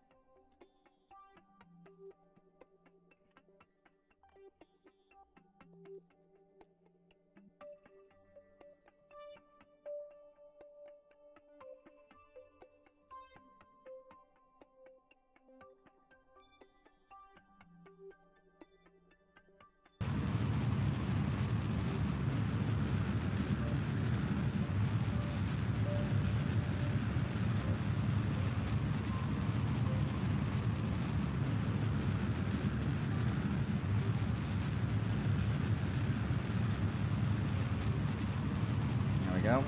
A: There we go.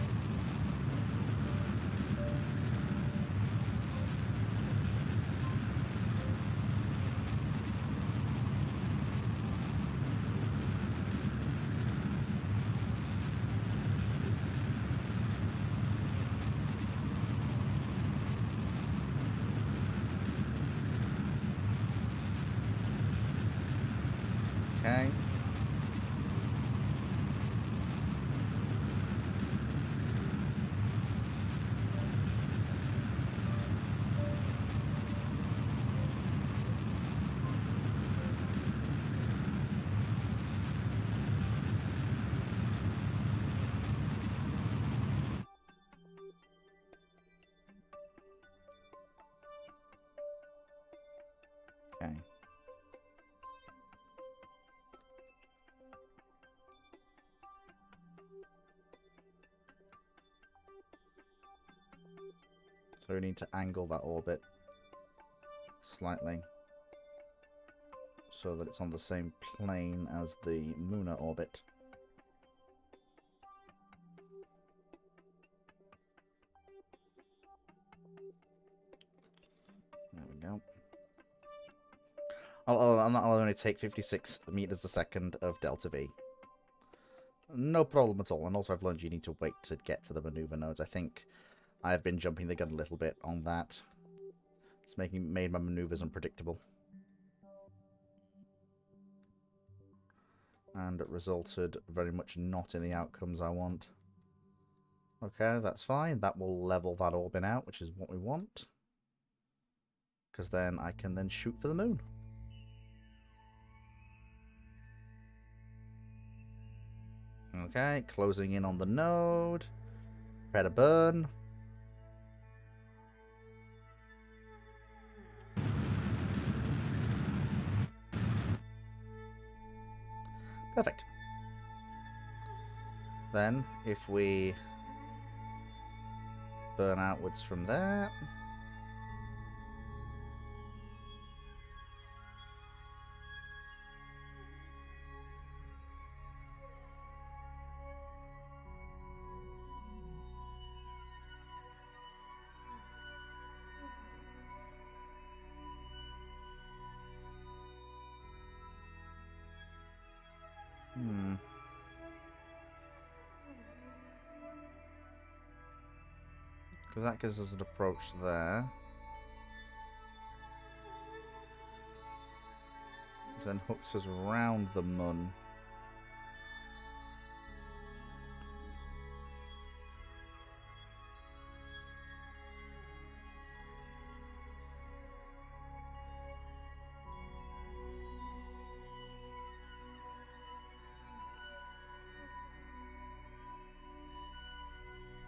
A: Okay. Okay. So we need to angle that orbit slightly so that it's on the same plane as the lunar orbit. There we go. And that'll only take 56 meters a second of delta V. No problem at all. And also I've learned you need to wait to get to the maneuver nodes. I think I've been jumping the gun a little bit on that. It's made my maneuvers unpredictable. And it resulted very much not in the outcomes I want. Okay, that's fine. That will level that orbit out, which is what we want. Because then I can then shoot for the moon. Okay, closing in on the node. Prepare to burn. Perfect. Then, if we burn outwards from there. Because that gives us an approach there. Which then hooks us around the mun.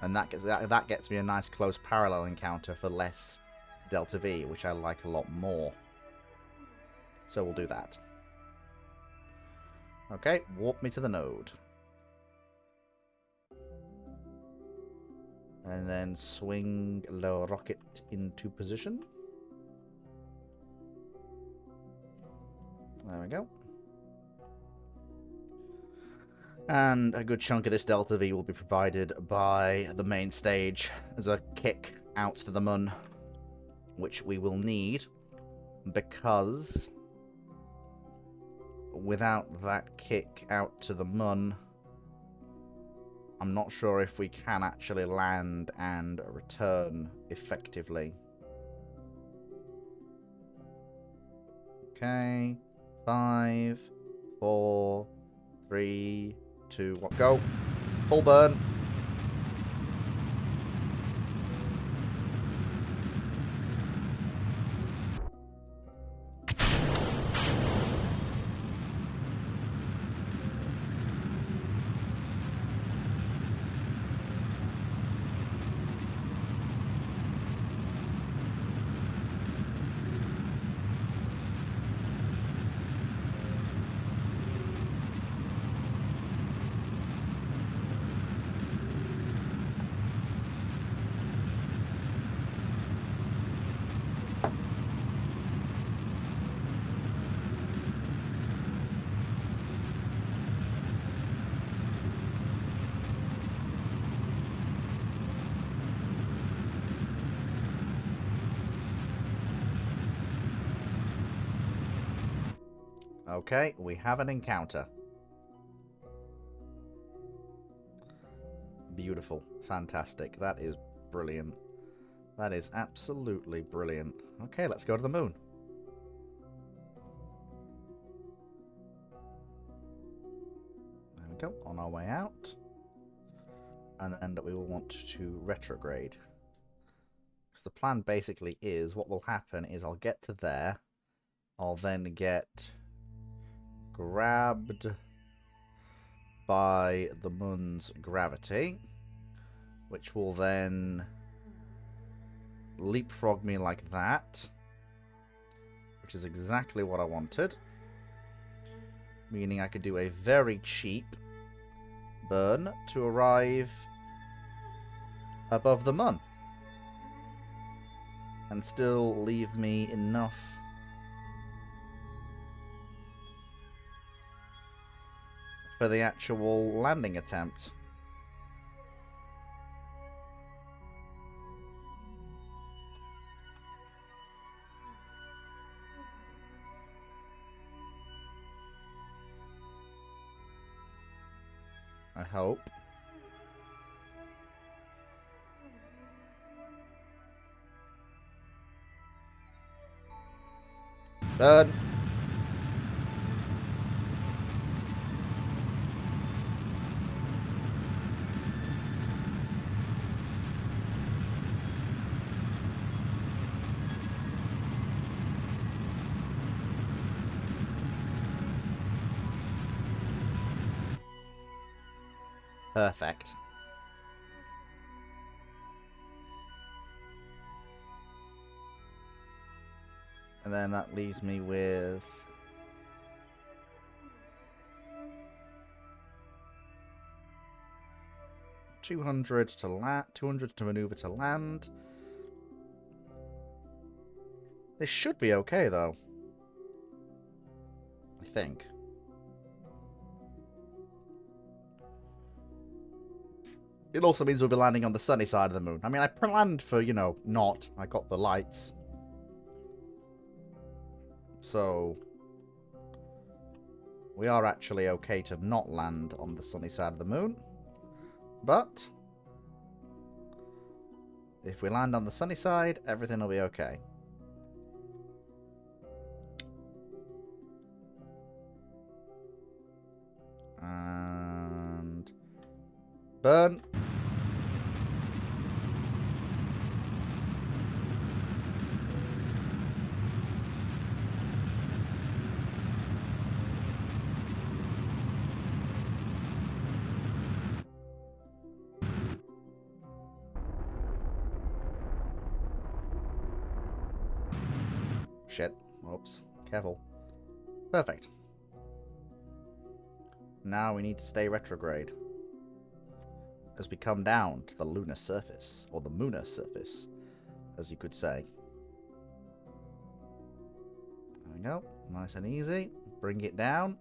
A: And that gets me a nice close parallel encounter for less delta V, which I like a lot more. So we'll do that. Okay, warp me to the node. And then swing the rocket into position. There we go. And a good chunk of this delta V will be provided by the main stage as a kick out to the mun, which we will need because without that kick out to the mun, I'm not sure if we can actually land and return effectively. Okay. 5, 4, 3, 2, 1, go. Full burn. Okay, we have an encounter. Beautiful. Fantastic. That is brilliant. That is absolutely brilliant. Okay, let's go to the moon. There we go. On our way out. And then we will want to retrograde. Because the plan basically is, what will happen is I'll get to there. I'll then get grabbed by the moon's gravity, which will then leapfrog me like that, which is exactly what I wanted, meaning I could do a very cheap burn to arrive above the moon and still leave me enough for the actual landing attempt. I hope. Burn. Perfect. And then that leaves me with 200 to maneuver to land. This should be okay though. I think. It also means we'll be landing on the sunny side of the moon. I mean, I planned for, you know, not. I got the lights. So, we are actually okay to not land on the sunny side of the moon. But, if we land on the sunny side, everything will be okay. And burn. Shit. Oops. Careful. Perfect. Now we need to stay retrograde as we come down to the lunar surface, or the moonar surface, as you could say. There we go. Nice and easy. Bring it down.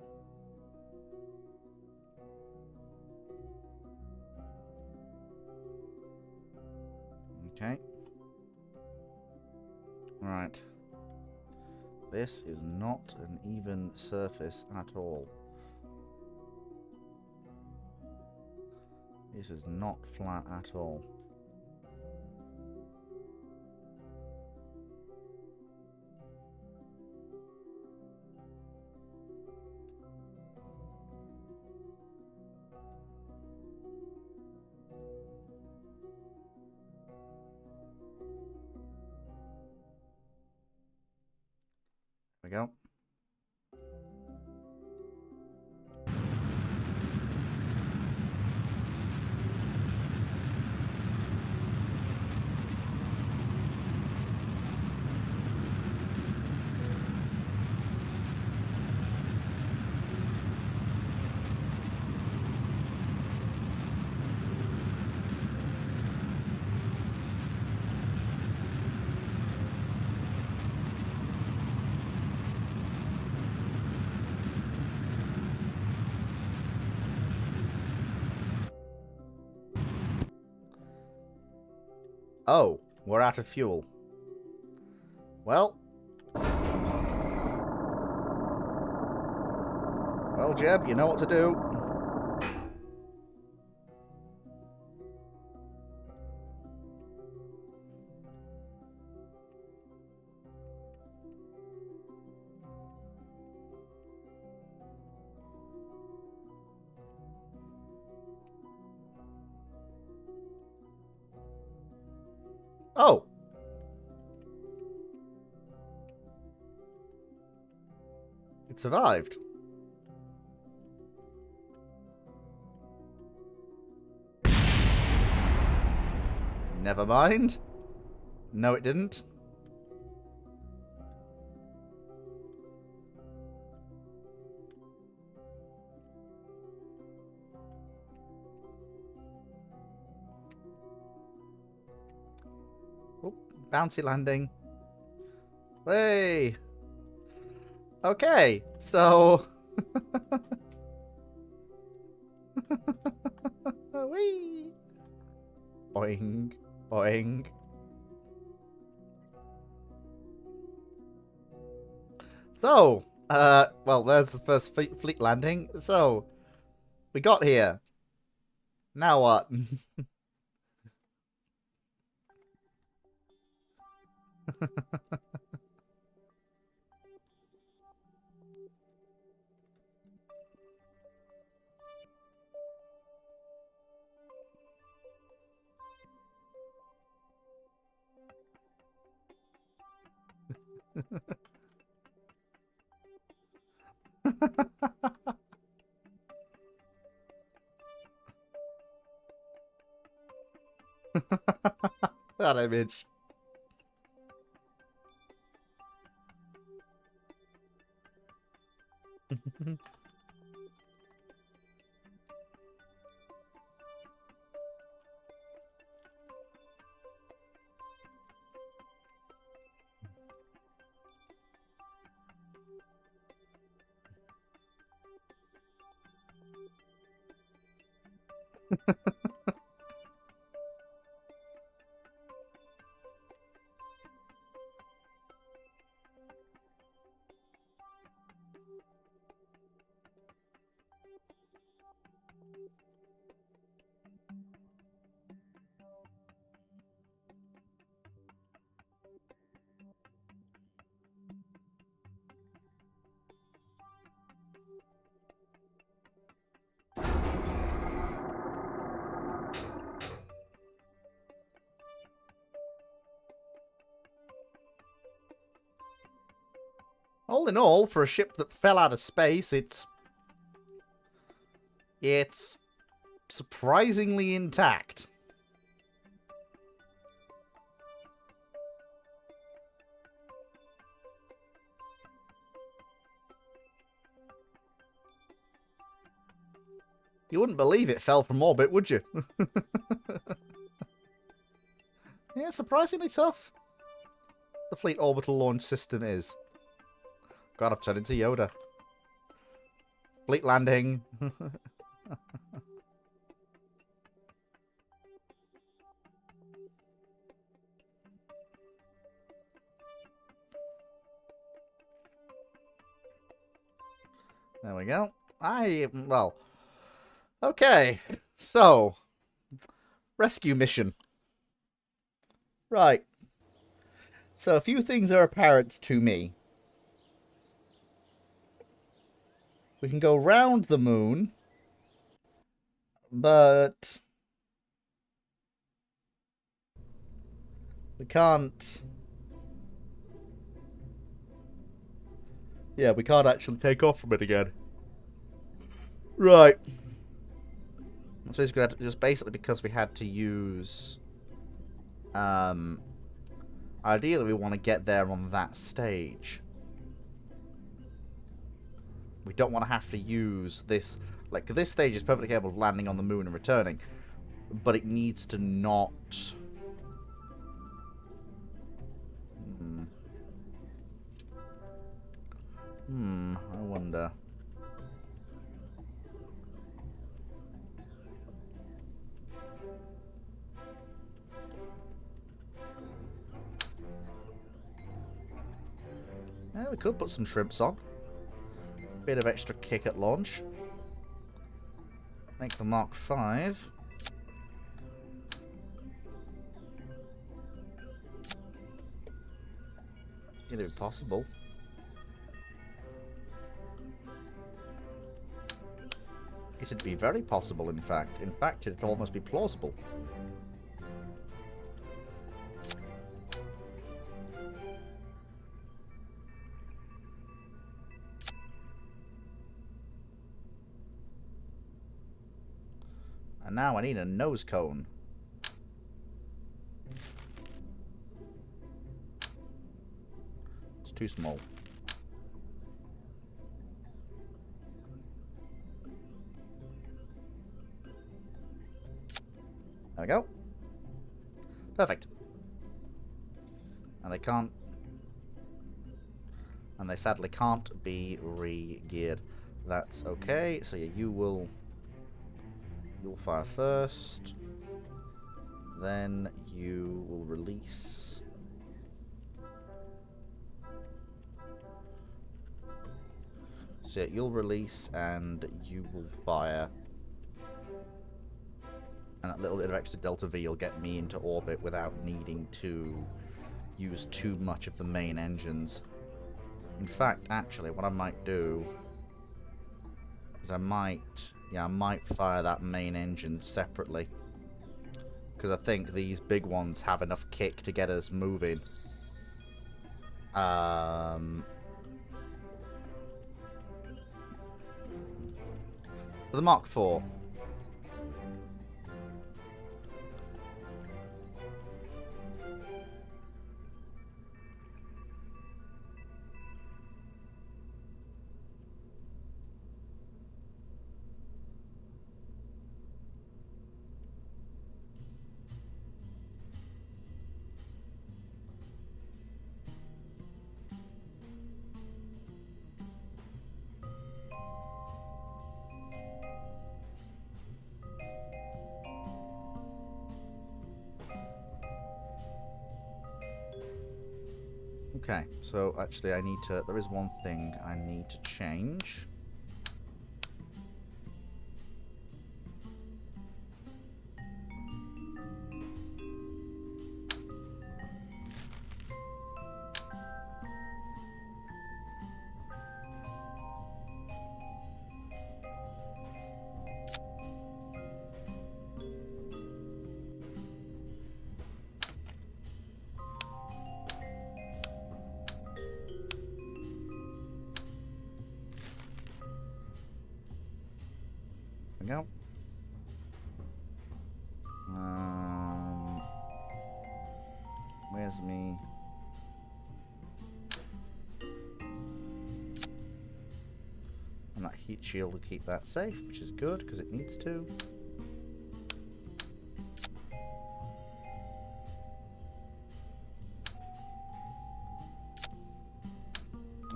A: Okay. Right. This is not an even surface at all. This is not flat at all. we go. Oh, we're out of fuel. Well. Well, Jeb, you know what to do. Oh. It survived. Never mind. No, it didn't. Oh, bouncy landing. Hey. Okay, so... Whee! Boing. Boing. So, well, there's the first fleet landing. So, we got here. Now what? That image. All in all, for a ship that fell out of space, it's surprisingly intact. You wouldn't believe it fell from orbit, would you? Yeah, surprisingly tough. The Fleet Orbital Launch System is. God, I've turned into Yoda. Fleet landing. There we go. Well. Okay. So. Rescue mission. Right. So a few things are apparent to me. We can go round the moon. But... we can't... Yeah, we can't actually take off from it again. Right. So it's good, just basically because we had to use... Ideally, we want to get there on that stage. We don't want to have to use this... Like, this stage is perfectly capable of landing on the moon and returning. But it needs to not... I wonder... Yeah, we could put some shrimps on. Bit of extra kick at launch. Make the Mark 5. It'd be possible. It'd be very possible, in fact. In fact, it'd almost be plausible. And now I need a nose cone. It's too small. There we go. Perfect. And they can't... And they sadly can't be re-geared. That's okay. So yeah, you'll fire first. Then you will release. So yeah, you'll release and you will fire. And that little bit of extra Delta V will get me into orbit without needing to use too much of the main engines. In fact, actually, what I might do is I might fire that main engine separately. Because I think these big ones have enough kick to get us moving. The Mark 4. Okay, so actually I need to... There is one thing I need to change. There we go. Where's me? And that heat shield will keep that safe, which is good, because it needs to.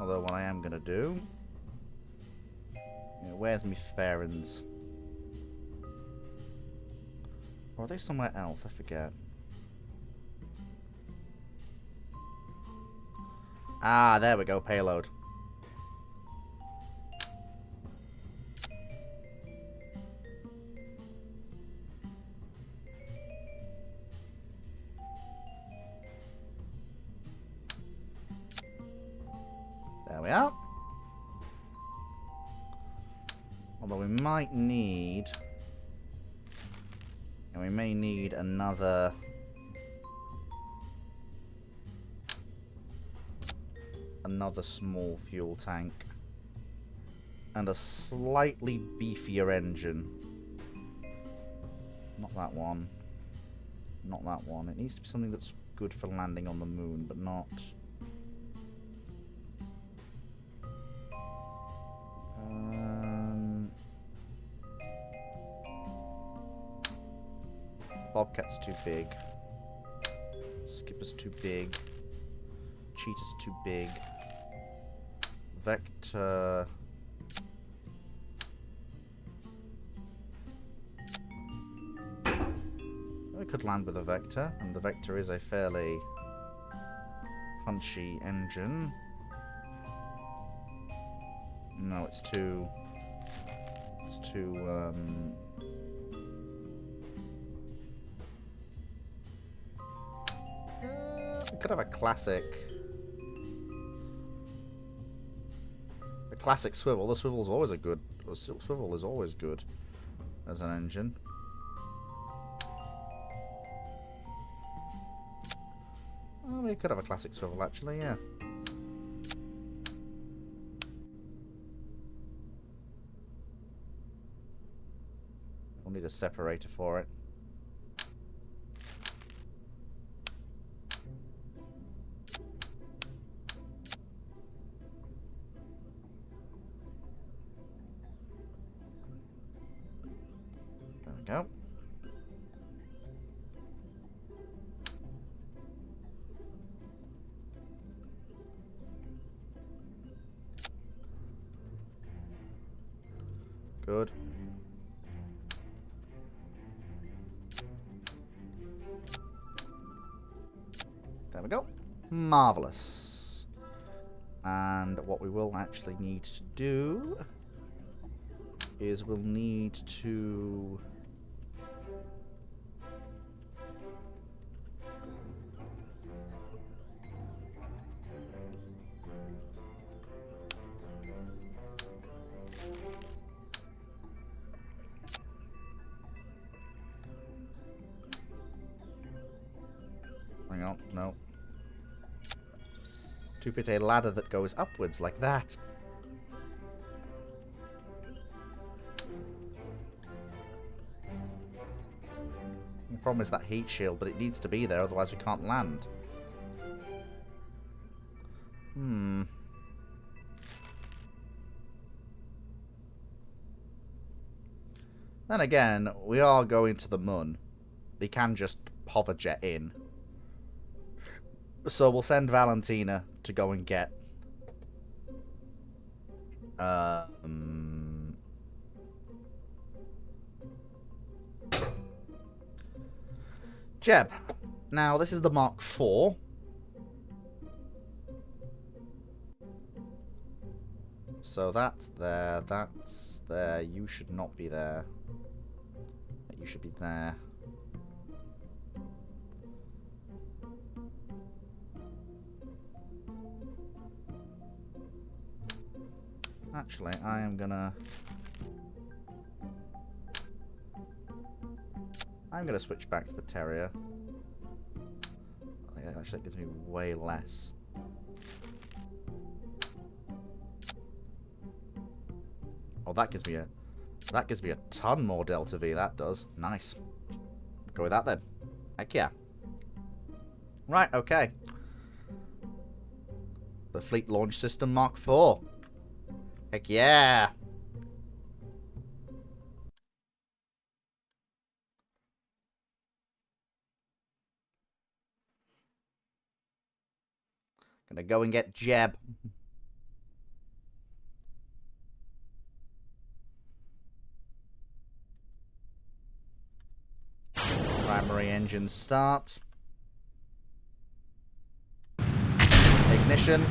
A: Although what I am going to do... where's me fairings? Or are they somewhere else? I forget. Ah, there we go, payload. There we are. Although we might need... And we may need another... another small fuel tank. And a slightly beefier engine. Not that one. Not that one. It needs to be something that's good for landing on the moon, but not... Bobcat's too big. Skipper's too big. Cheetah's too big. Vector... We could land with a Vector, and the Vector is a fairly punchy engine. No, it's too... It's too, we could have a classic... A classic swivel. The swivel's always a good... The swivel is always good as an engine. Oh, we could have a classic swivel, actually, yeah. We'll need a separator for it. There we go. Good. There we go. Marvellous. And what we will actually need to do is we'll need to... Hang on, no. To put a ladder that goes upwards like that. The problem is that heat shield, but it needs to be there, otherwise we can't land. Then again, we are going to the moon. They can just hover jet in. So we'll send Valentina to go and get... Jeb. Now, this is the Mark IV. So that's there, that's there. You should not be there. You should be there. Actually, I am gonna... I'm gonna switch back to the Terrier. I think that actually gives me way less. Oh, that gives me a ton more Delta V, that does. Nice. Go with that then. Heck yeah. Right, okay. The Fleet Launch System Mark IV. Heck yeah! Gonna go and get Jeb. Primary engine start. Ignition.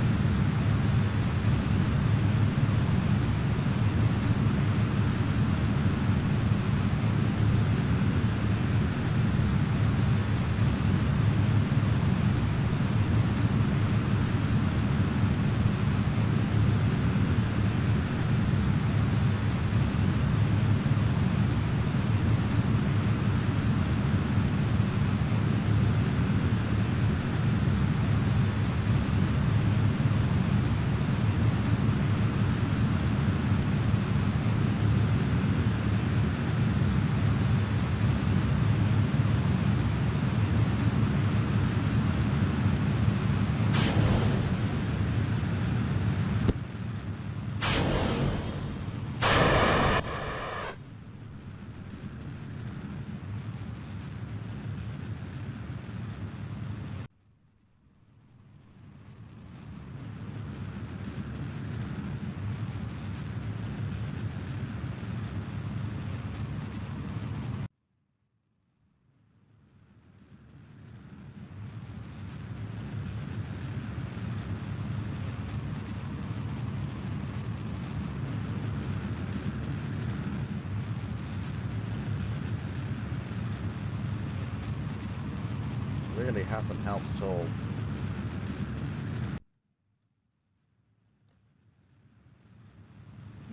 A: really hasn't helped at all.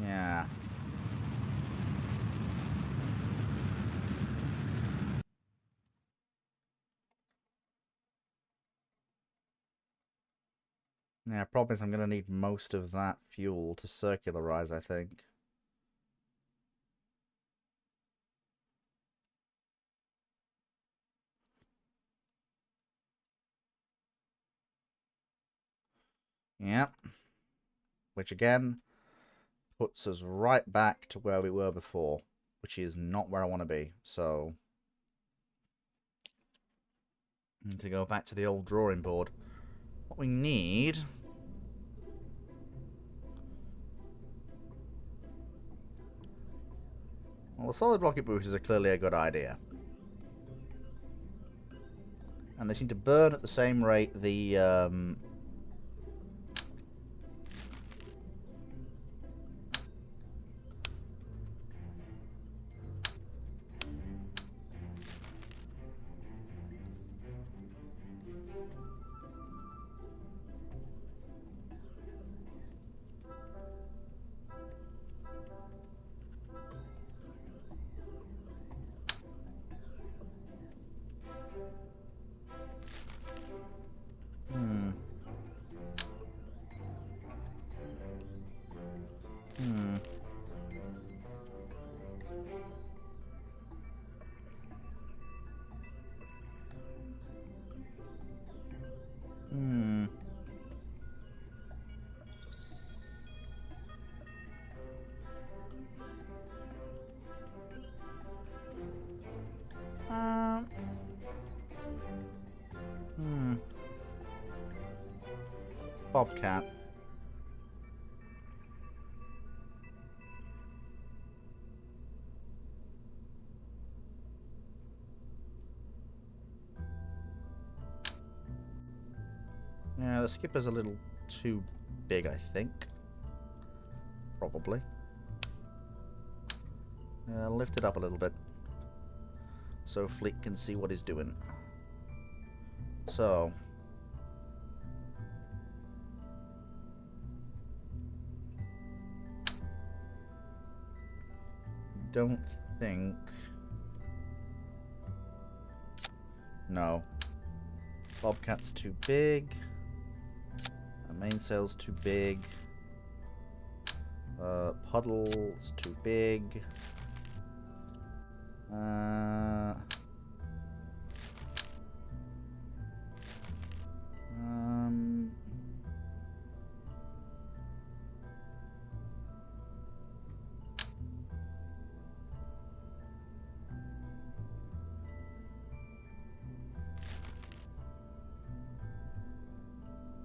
A: Yeah. Yeah, problem is I'm going to need most of that fuel to circularize, I think. Yep. Which again puts us right back to where we were before, which is not where I want to be. So I need to go back to the old drawing board. What we need... Well, the solid rocket boosters are clearly a good idea. And they seem to burn at the same rate the... Hmm. Hmm. Hmm. Um. Hmm. Bobcat. Yeah, the skipper's a little too big, I think. Probably. Lift it up a little bit. So Fleet can see what he's doing. So... Don't think... No. Bobcat's too big. Mainsail's too big. Puddle's too big. Um,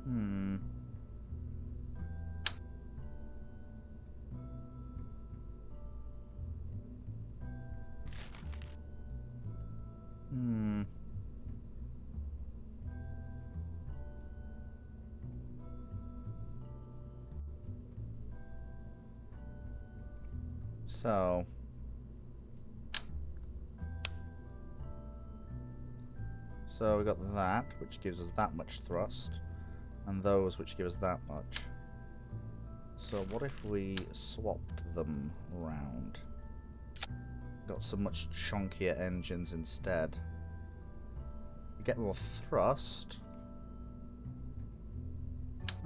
A: hmm. Hmm. So... So we got that, which gives us that much thrust. And those, which give us that much. So what if we swapped them around? Got some much chunkier engines instead. You get more thrust.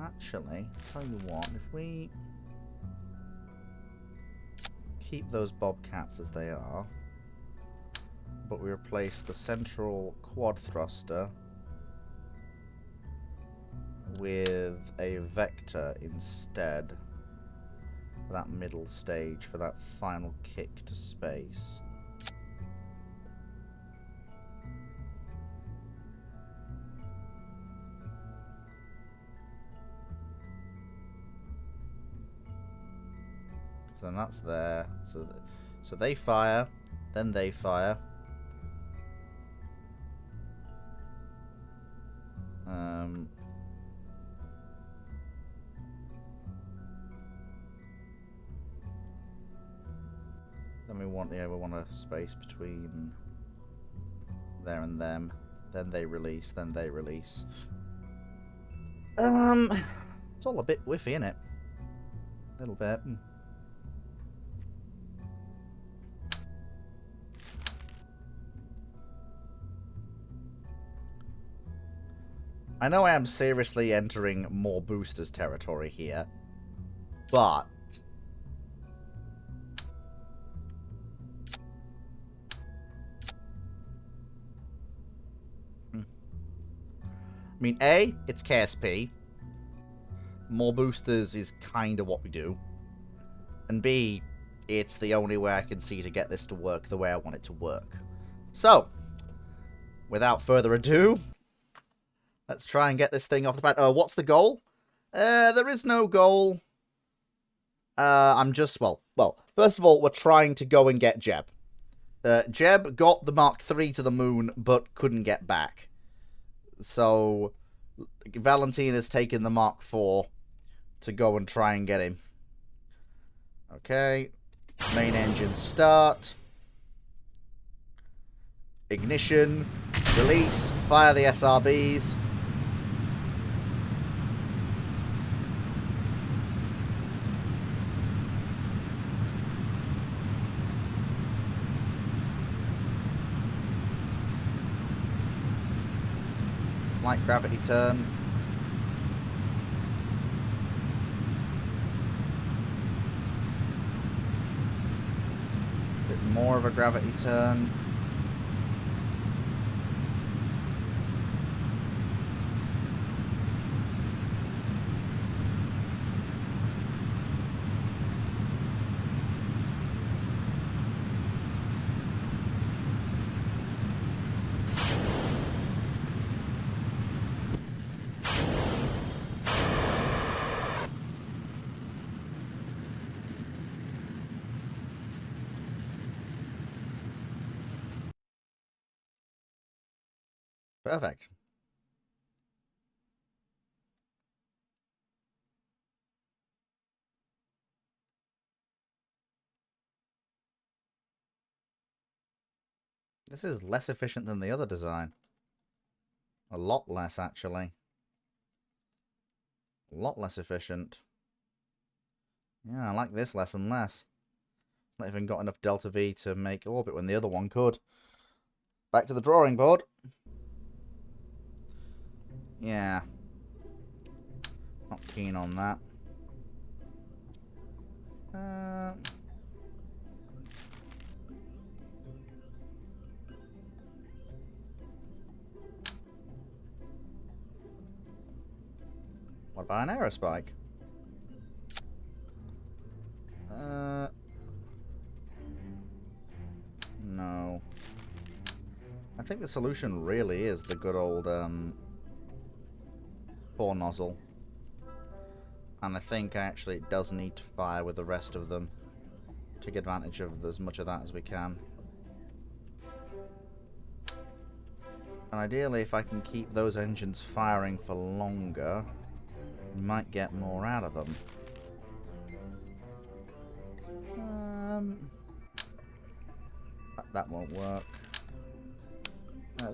A: Actually, tell you what, if we keep those Bobcats as they are, but we replace the central quad thruster with a vector instead for that middle stage, for that final kick to space. So then that's there. So they fire, then they fire. Then we want a space between there and them. Then they release. Then they release. It's all a bit whiffy, isn't it? A little bit. I know I am seriously entering more boosters territory here, but I mean, A, it's KSP. More boosters is kind of what we do. And B, it's the only way I can see to get this to work the way I want it to work. So, without further ado, let's try and get this thing off the bat. What's the goal? There is no goal. I'm just, well, first of all, we're trying to go and get Jeb. Jeb got the Mark III to the moon, but couldn't get back. So, Valentine has taken the Mark IV to go and try and get him. Okay. Main engine start. Ignition. Release. Fire the SRBs. Light gravity turn. Bit more of a gravity turn. Perfect. This is less efficient than the other design. A lot less, actually. A lot less efficient. Yeah, I like this less and less. Not even got enough Delta V to make orbit when the other one could. Back to the drawing board. Yeah. Not keen on that. What about an aerospike? No. I think the solution really is the good old, core nozzle. And I think actually it does need to fire with the rest of them. Take advantage of as much of that as we can. And ideally, if I can keep those engines firing for longer, we might get more out of them. That won't work.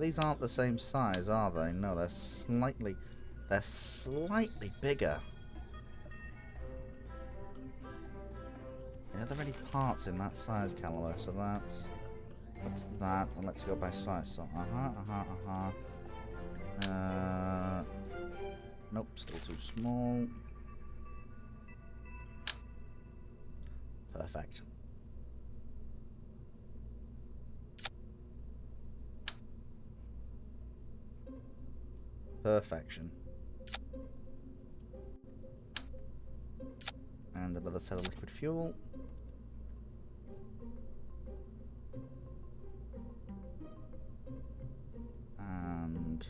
A: These aren't the same size, are they? No, they're slightly bigger. Are there any parts in that size caliber? So that's that. And let's go by size. So nope, still too small. Perfect. Perfection. And another set of liquid fuel. And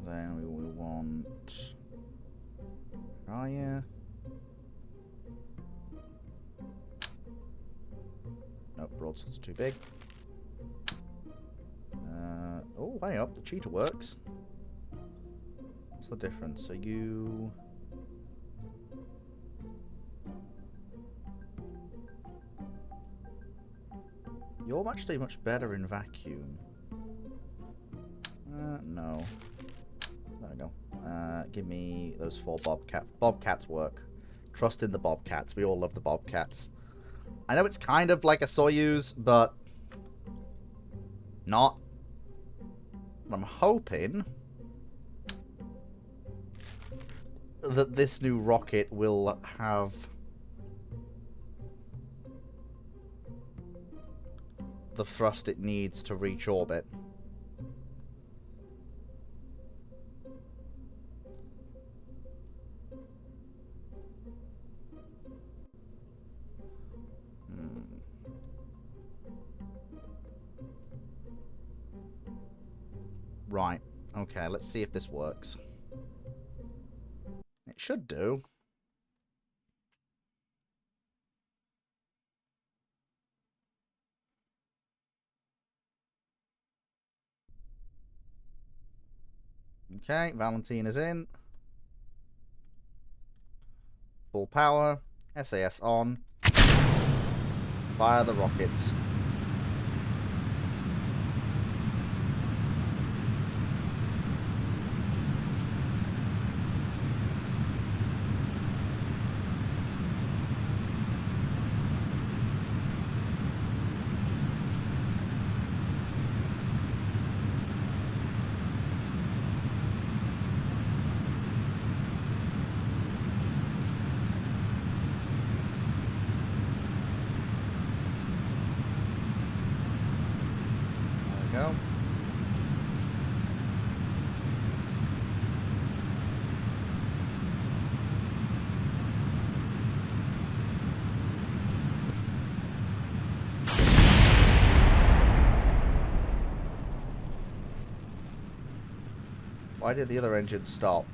A: then we will want... Where are you? Nope, broadside's too big. Oh, hang up, the cheetah works. What's the difference? Are you... You're actually much better in vacuum. No. There we go. Give me those 4 bobcats. Bobcats work. Trust in the bobcats. We all love the bobcats. I know it's kind of like a Soyuz, but not. I'm hoping that this new rocket will have the thrust it needs to reach orbit. Right. Okay, let's see if this works. It should do. Okay, Valentine is in. Full power. SAS on. Fire the rockets. Go. Why did the other engine stop?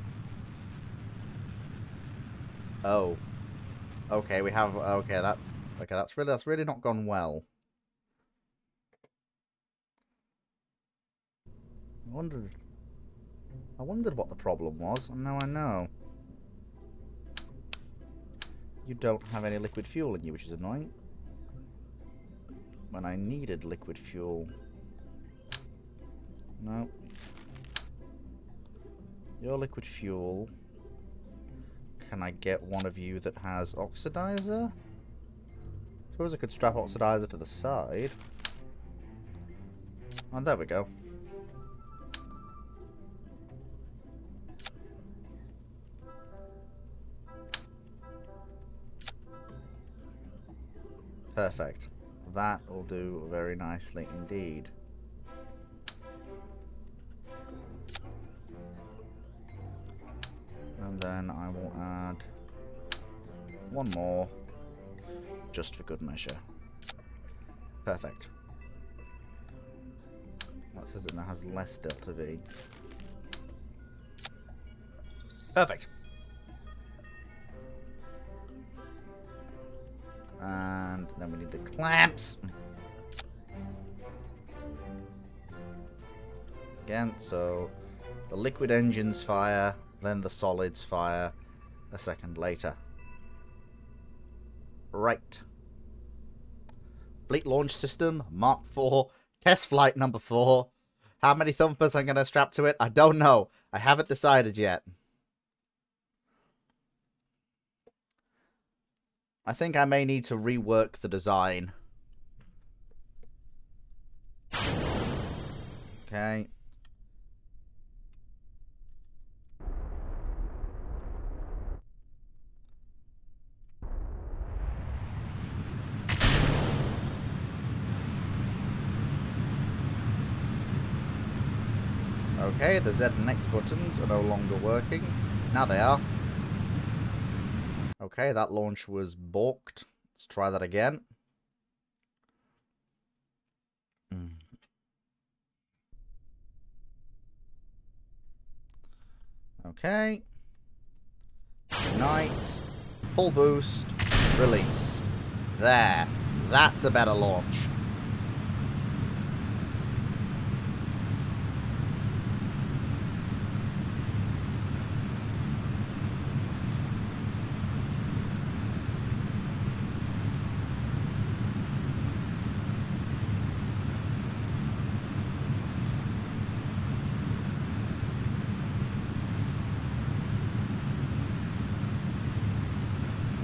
A: Oh. Okay, we have that's really not gone well. I wondered what the problem was, and now I know. You don't have any liquid fuel in you, which is annoying. When I needed liquid fuel. No. Your liquid fuel. Can I get one of you that has oxidizer? Suppose I could strap oxidizer to the side. Oh, there we go. Perfect. That will do very nicely indeed. And then I will add one more, just for good measure. Perfect. That says it now has less delta V. Perfect. And then we need the clamps. Again, so the liquid engines fire, then the solids fire a second later. Right. Fleet Launch System, Mark IV, test flight number 4. How many thumpers I'm going to strap to it? I don't know. I haven't decided yet. I think I may need to rework the design. Okay. Okay, the Z and X buttons are no longer working. Now they are. Okay, that launch was balked. Let's try that again. Okay. Ignite. Full boost. Release. There. That's a better launch.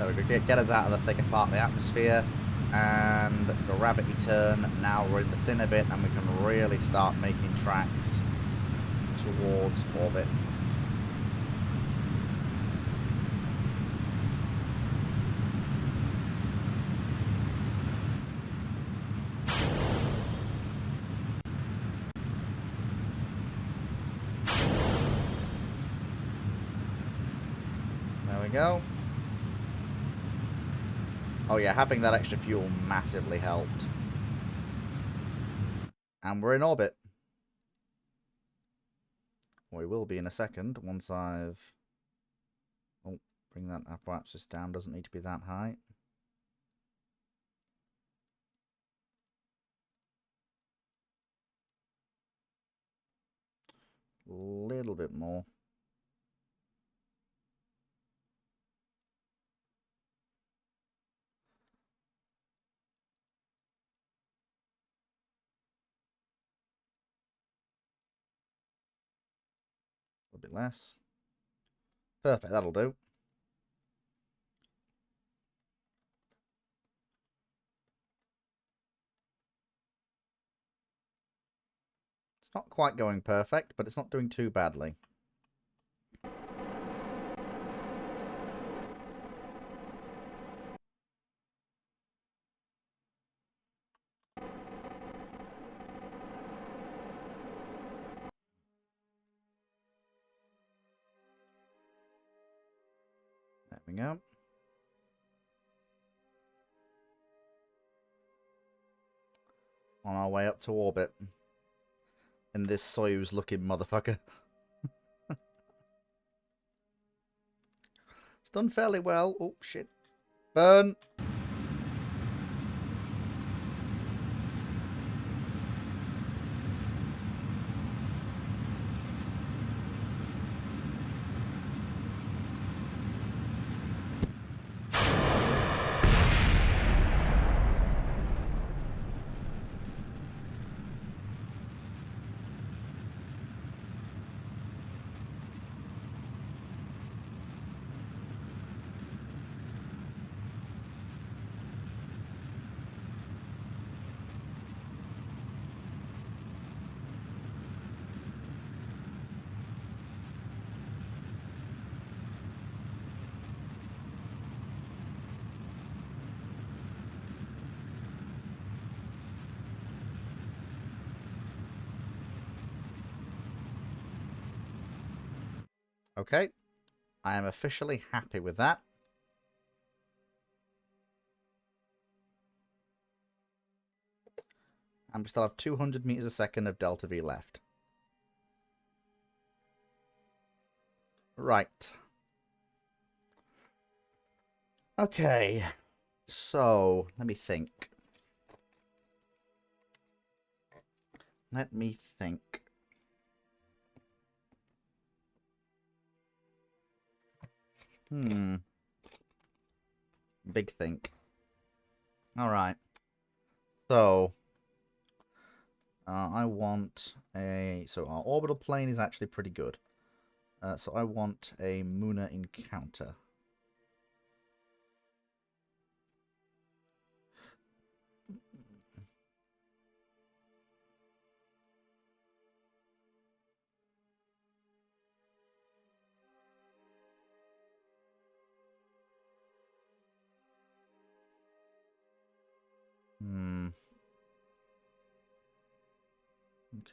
A: There we go. Get us out of the thicker part of the atmosphere. And gravity turn. Now we're in the thinner bit and we can really start making tracks towards orbit. There we go. Oh yeah, having that extra fuel massively helped. And we're in orbit. We will be in a second once I've... Oh, bring that apparatus down. Doesn't need to be that high. A little bit more. A bit less. Perfect, that'll do. It's not quite going perfect, but it's not doing too badly. There we go. On our way up to orbit. In this Soyuz-looking motherfucker. It's done fairly well. Oh, shit. Burn! Okay. I am officially happy with that. And we still have 200 meters a second of delta V left. Right. Okay. So, let me think. Let me think. Big think. Alright. So, I want a... So, our orbital plane is actually pretty good. So, I want a Muna encounter.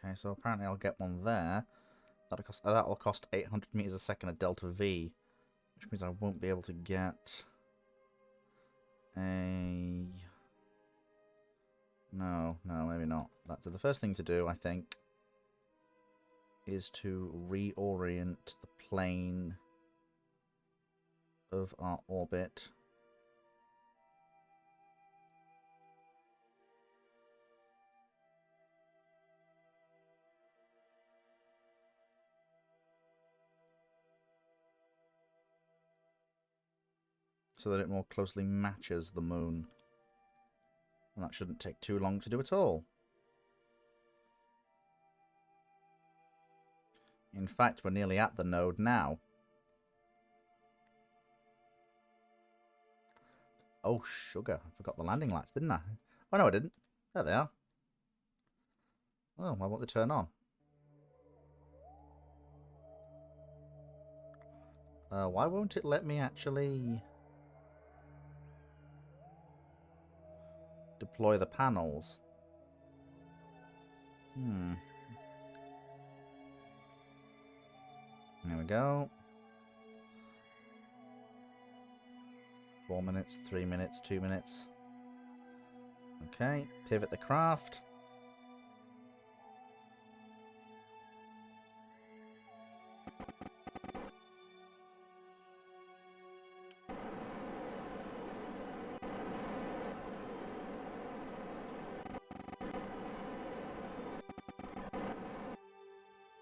A: Okay, so apparently I'll get one there. That'll cost 800 meters a second of delta V, which means I won't be able to get a... No, maybe not. So the first thing to do, I think, is to reorient the plane of our orbit. So that it more closely matches the moon. And that shouldn't take too long to do at all. In fact, we're nearly at the node now. Oh, sugar. I forgot the landing lights, didn't I? Oh, no, I didn't. There they are. Oh, why won't they turn on? Why won't it let me actually deploy the panels? There we go. 4 minutes, 3 minutes, 2 minutes. Okay, pivot the craft.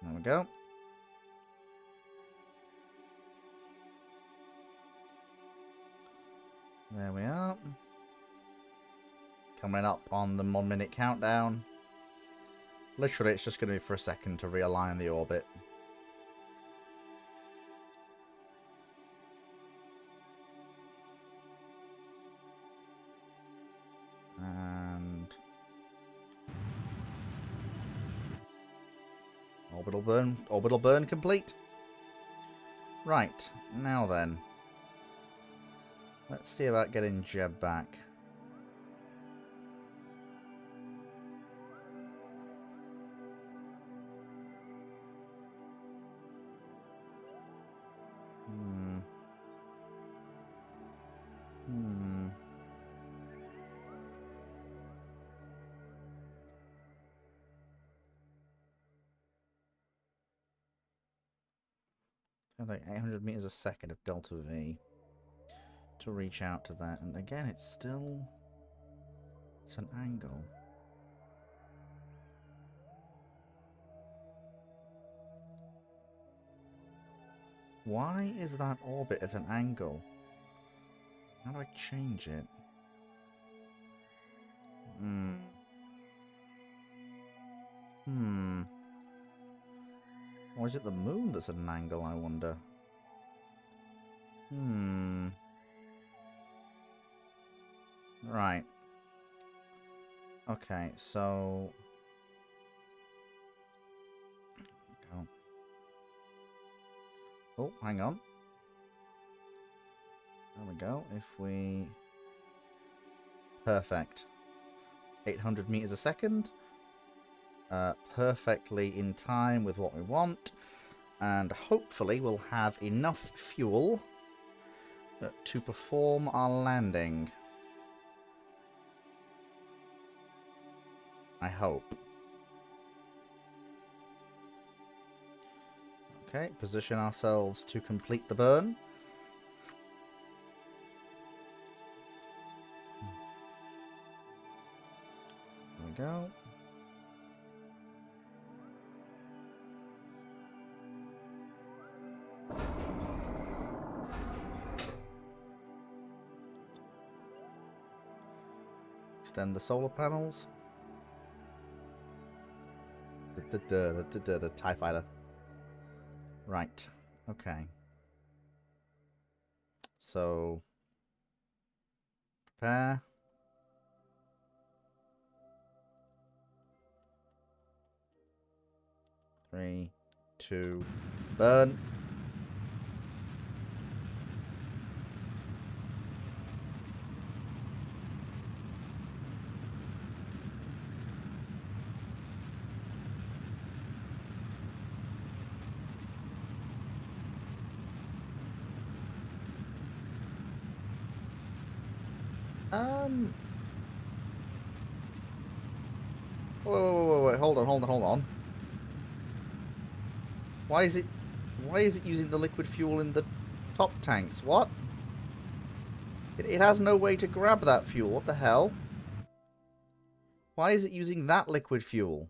A: There we go. There we are. Coming up on the 1 minute countdown. Literally, it's just going to be for a second to realign the orbit. And orbital burn complete. Right, now then. Let's see about getting Jeb back. Like 800 meters a second of delta V to reach out to that, and again, it's an angle. Why is that orbit at an angle? How do I change it? Or is it the moon that's at an angle, I wonder? Right. Okay, so... Go. Oh, hang on. There we go. If we... Perfect. 800 meters a second. Perfectly in time with what we want. And hopefully we'll have enough fuel to perform our landing. I hope. Okay, position ourselves to complete the burn. There we go. Extend the solar panels. The TIE fighter. Right. Okay. So prepare. Three, two, burn. Wait, hold on. Why is it using the liquid fuel in the top tanks? What? It has no way to grab that fuel. What the hell? Why is it using that liquid fuel?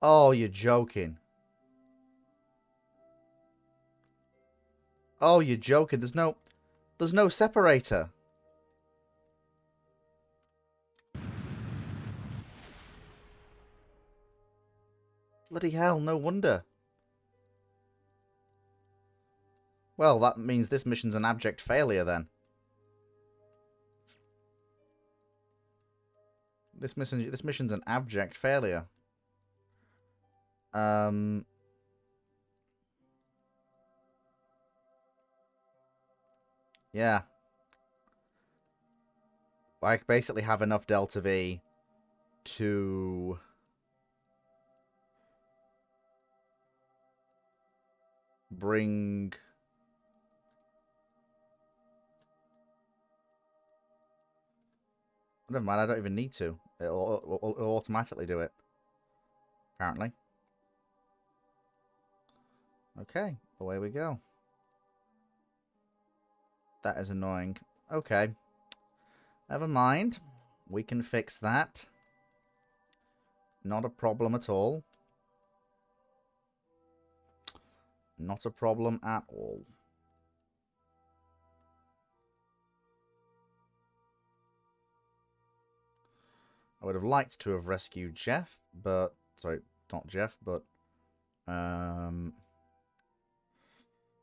A: Oh, you're joking. Oh, you're joking. There's no separator. Bloody hell, no wonder. Well, that means this mission's an abject failure, then. This mission's an abject failure. Yeah. I basically have enough Delta V to bring... Never mind, I don't even need to. It'll automatically do it. Apparently. Okay, away we go. That is annoying. Okay. Never mind. We can fix that. Not a problem at all. Not a problem at all. I would have liked to have rescued Jeff, but... Sorry, not Jeff, but...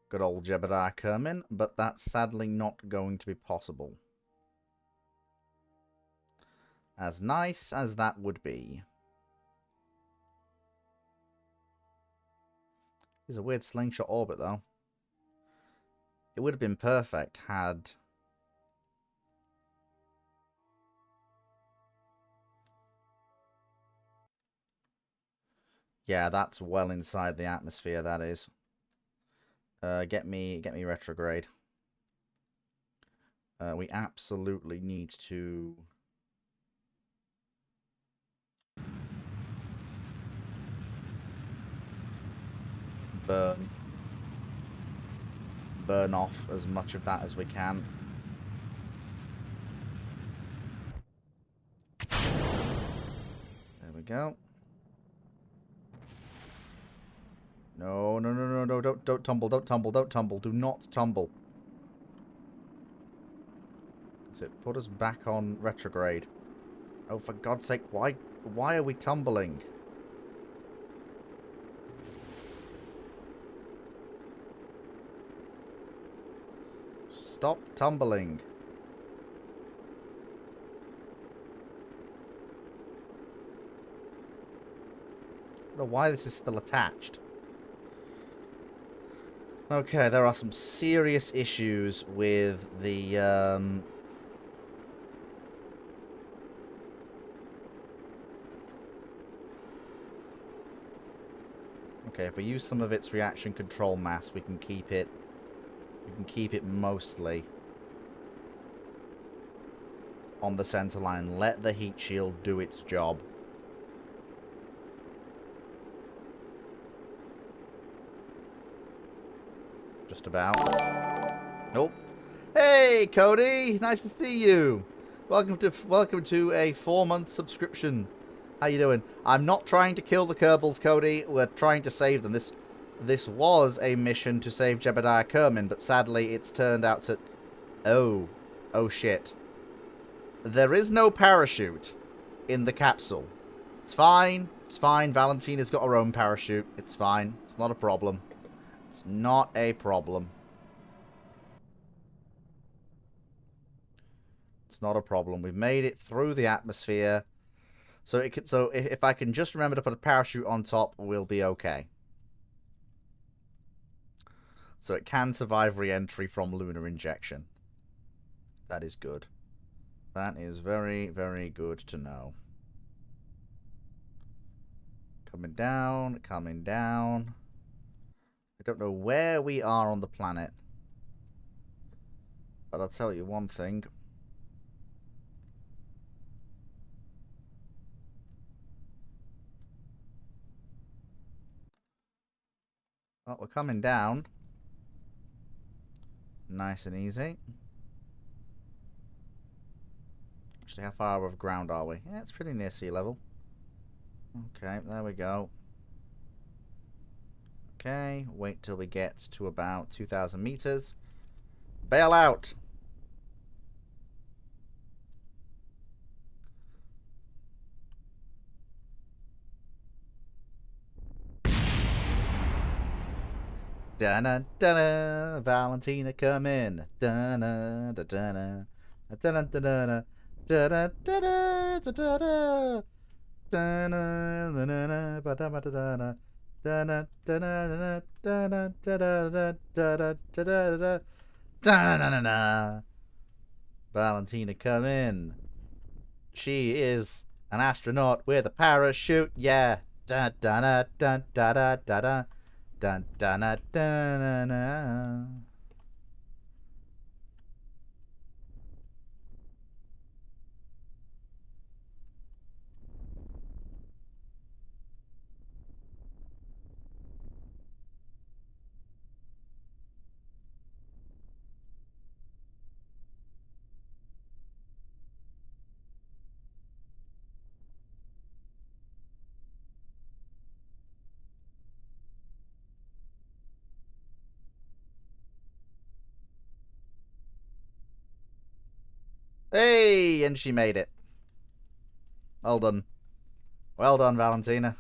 A: Good old Jebediah Kermin, but that's sadly not going to be possible. As nice as that would be. It's a weird slingshot orbit, though. It would have been perfect had... Yeah, that's well inside the atmosphere, that is. Get me retrograde. We absolutely need to... burn off as much of that as we can. There we go. No, no, no, no, no, don't tumble, don't tumble, don't tumble, do not tumble. That's it, put us back on retrograde. Oh, for God's sake, why are we tumbling? Stop tumbling. I don't know why this is still attached. Okay, there are some serious issues with the, Okay, if we use some of its reaction control mass, we can keep it... We can keep it mostly on the center line. Let the heat shield do its job. Just about. Nope. Hey, Cody! Nice to see you. Welcome to a 4-month subscription. How you doing? I'm not trying to kill the Kerbals, Cody. We're trying to save them. This was a mission to save Jebediah Kermin, but sadly it's turned out to... Oh. Oh, shit. There is no parachute in the capsule. It's fine. It's fine. Valentina's got her own parachute. It's fine. It's not a problem. It's not a problem. It's not a problem. We've made it through the atmosphere. So if I can just remember to put a parachute on top, we'll be okay. So it can survive re-entry from lunar injection. That is good. That is very, very good to know. Coming down, coming down. I don't know where we are on the planet. But I'll tell you one thing. Well, we're coming down. Nice and easy. Actually, how far above ground are we? Yeah, it's pretty near sea level. Okay, there we go. Okay, wait till we get to about 2,000 meters. Bail out! Dun dun Valentina, come in. Dun dun dun dun dun dun dun dun dun dun. Valentina, come in. She is an astronaut with a parachute. Yeah. Dun dun dun dun dun dun dun dun dun dun dun. Hey, and she made it. Well done. Well done, Valentina.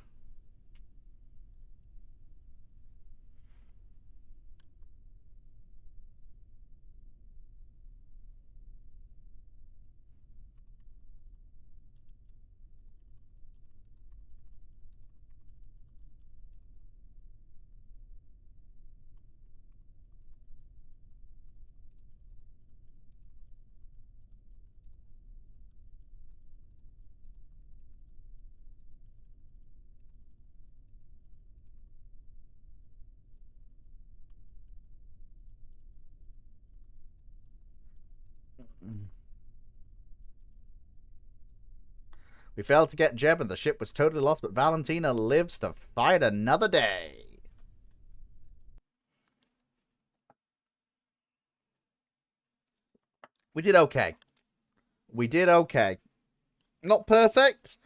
A: We failed to get Jeb and the ship was totally lost, but Valentina lives to fight another day. We did okay. We did okay. Not perfect.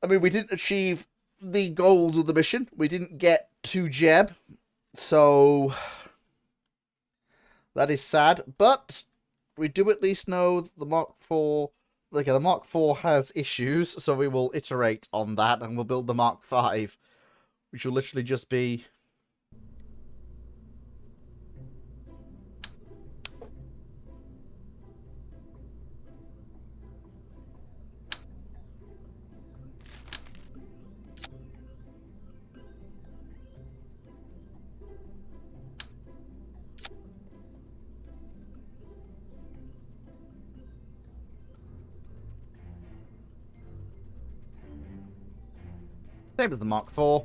A: I mean, we didn't achieve the goals of the mission. We didn't get to Jeb. So that is sad. But we do at least know that the Mark IV... Like, the Mark IV has issues, so we will iterate on that and we'll build the Mark V, which will literally just be... Same as the Mark IV.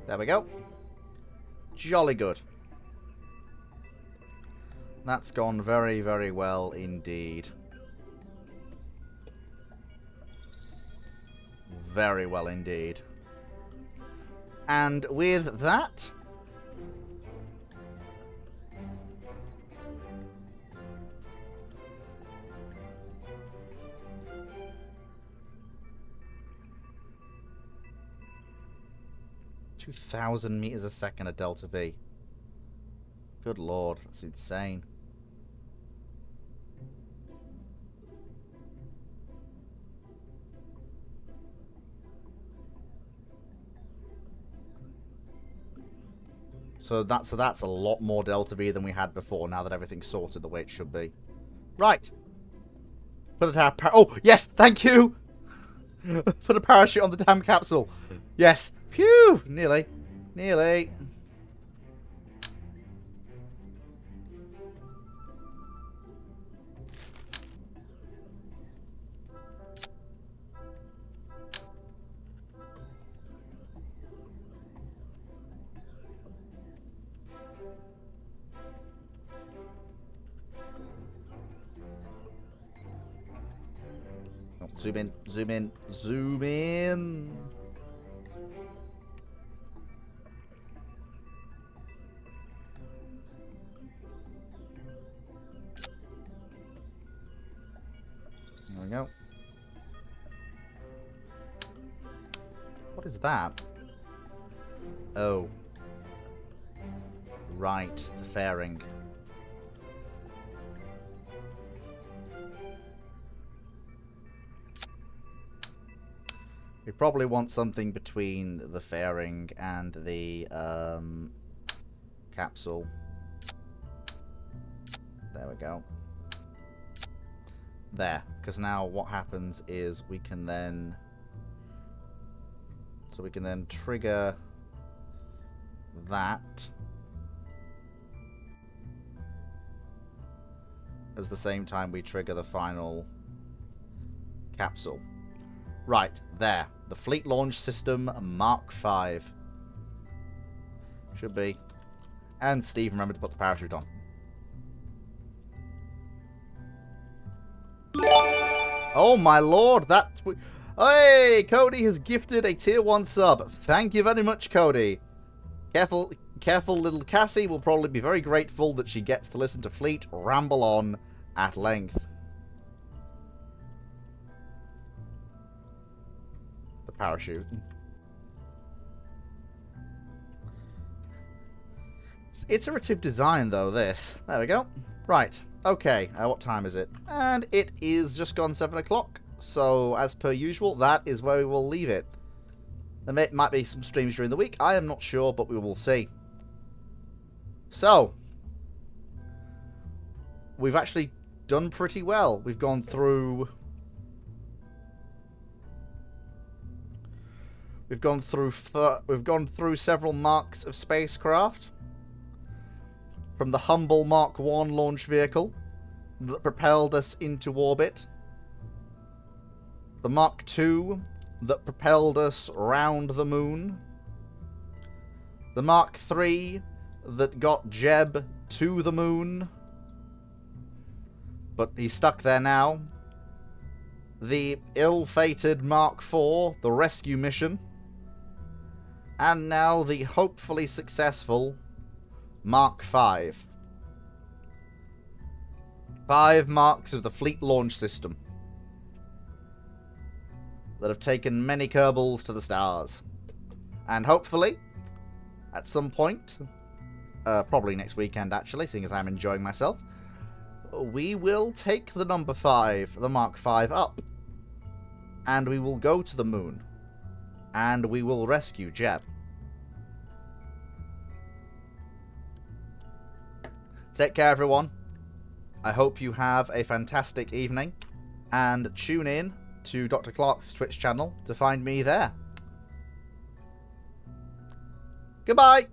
A: There we go. Jolly good. That's gone very, very well indeed. Very well indeed. And with that... ...2,000 meters a second at Delta V. Good lord, that's insane. So that's a lot more Delta V than we had before, now that everything's sorted the way it should be. Right. Put a oh, yes, thank you! Put a parachute on the damn capsule. Yes. Phew! Nearly. Nearly. Zoom in, zoom in, zoom in. go. What is that? Oh. Right, the fairing. We probably want something between the fairing and the capsule. There we go. There, because now what happens is we can then... So we can then trigger that at the same time we trigger the final capsule. Right, there. The Fleet Launch System Mark V. Should be. And Steve, remember to put the parachute on. Oh my lord, that... Hey, Cody has gifted a tier 1 sub. Thank you very much, Cody. Careful, little Cassie will probably be very grateful that she gets to listen to Fleet ramble on at length. The parachute. It's iterative design, though, this. There we go. Right. Okay. What time is it? And it is just gone 7 o'clock. So, as per usual, that is where we will leave it. There might be some streams during the week. I am not sure, but we will see. So, we've actually done pretty well. We've gone through... We've gone through several marks of spacecraft. From the humble Mark I launch vehicle that propelled us into orbit. The Mark II that propelled us round the moon. The Mark III that got Jeb to the moon. But he's stuck there now. The ill-fated Mark IV, the rescue mission. And now the hopefully successful Mark V. 5 marks of the Fleet Launch System that have taken many Kerbals to the stars. And hopefully, at some point, probably next weekend actually, seeing as I'm enjoying myself, we will take the number 5, the Mark V, up. And we will go to the moon. And we will rescue Jeb. Take care, everyone. I hope you have a fantastic evening. And tune in to Dr. Clark's Twitch channel to find me there. Goodbye!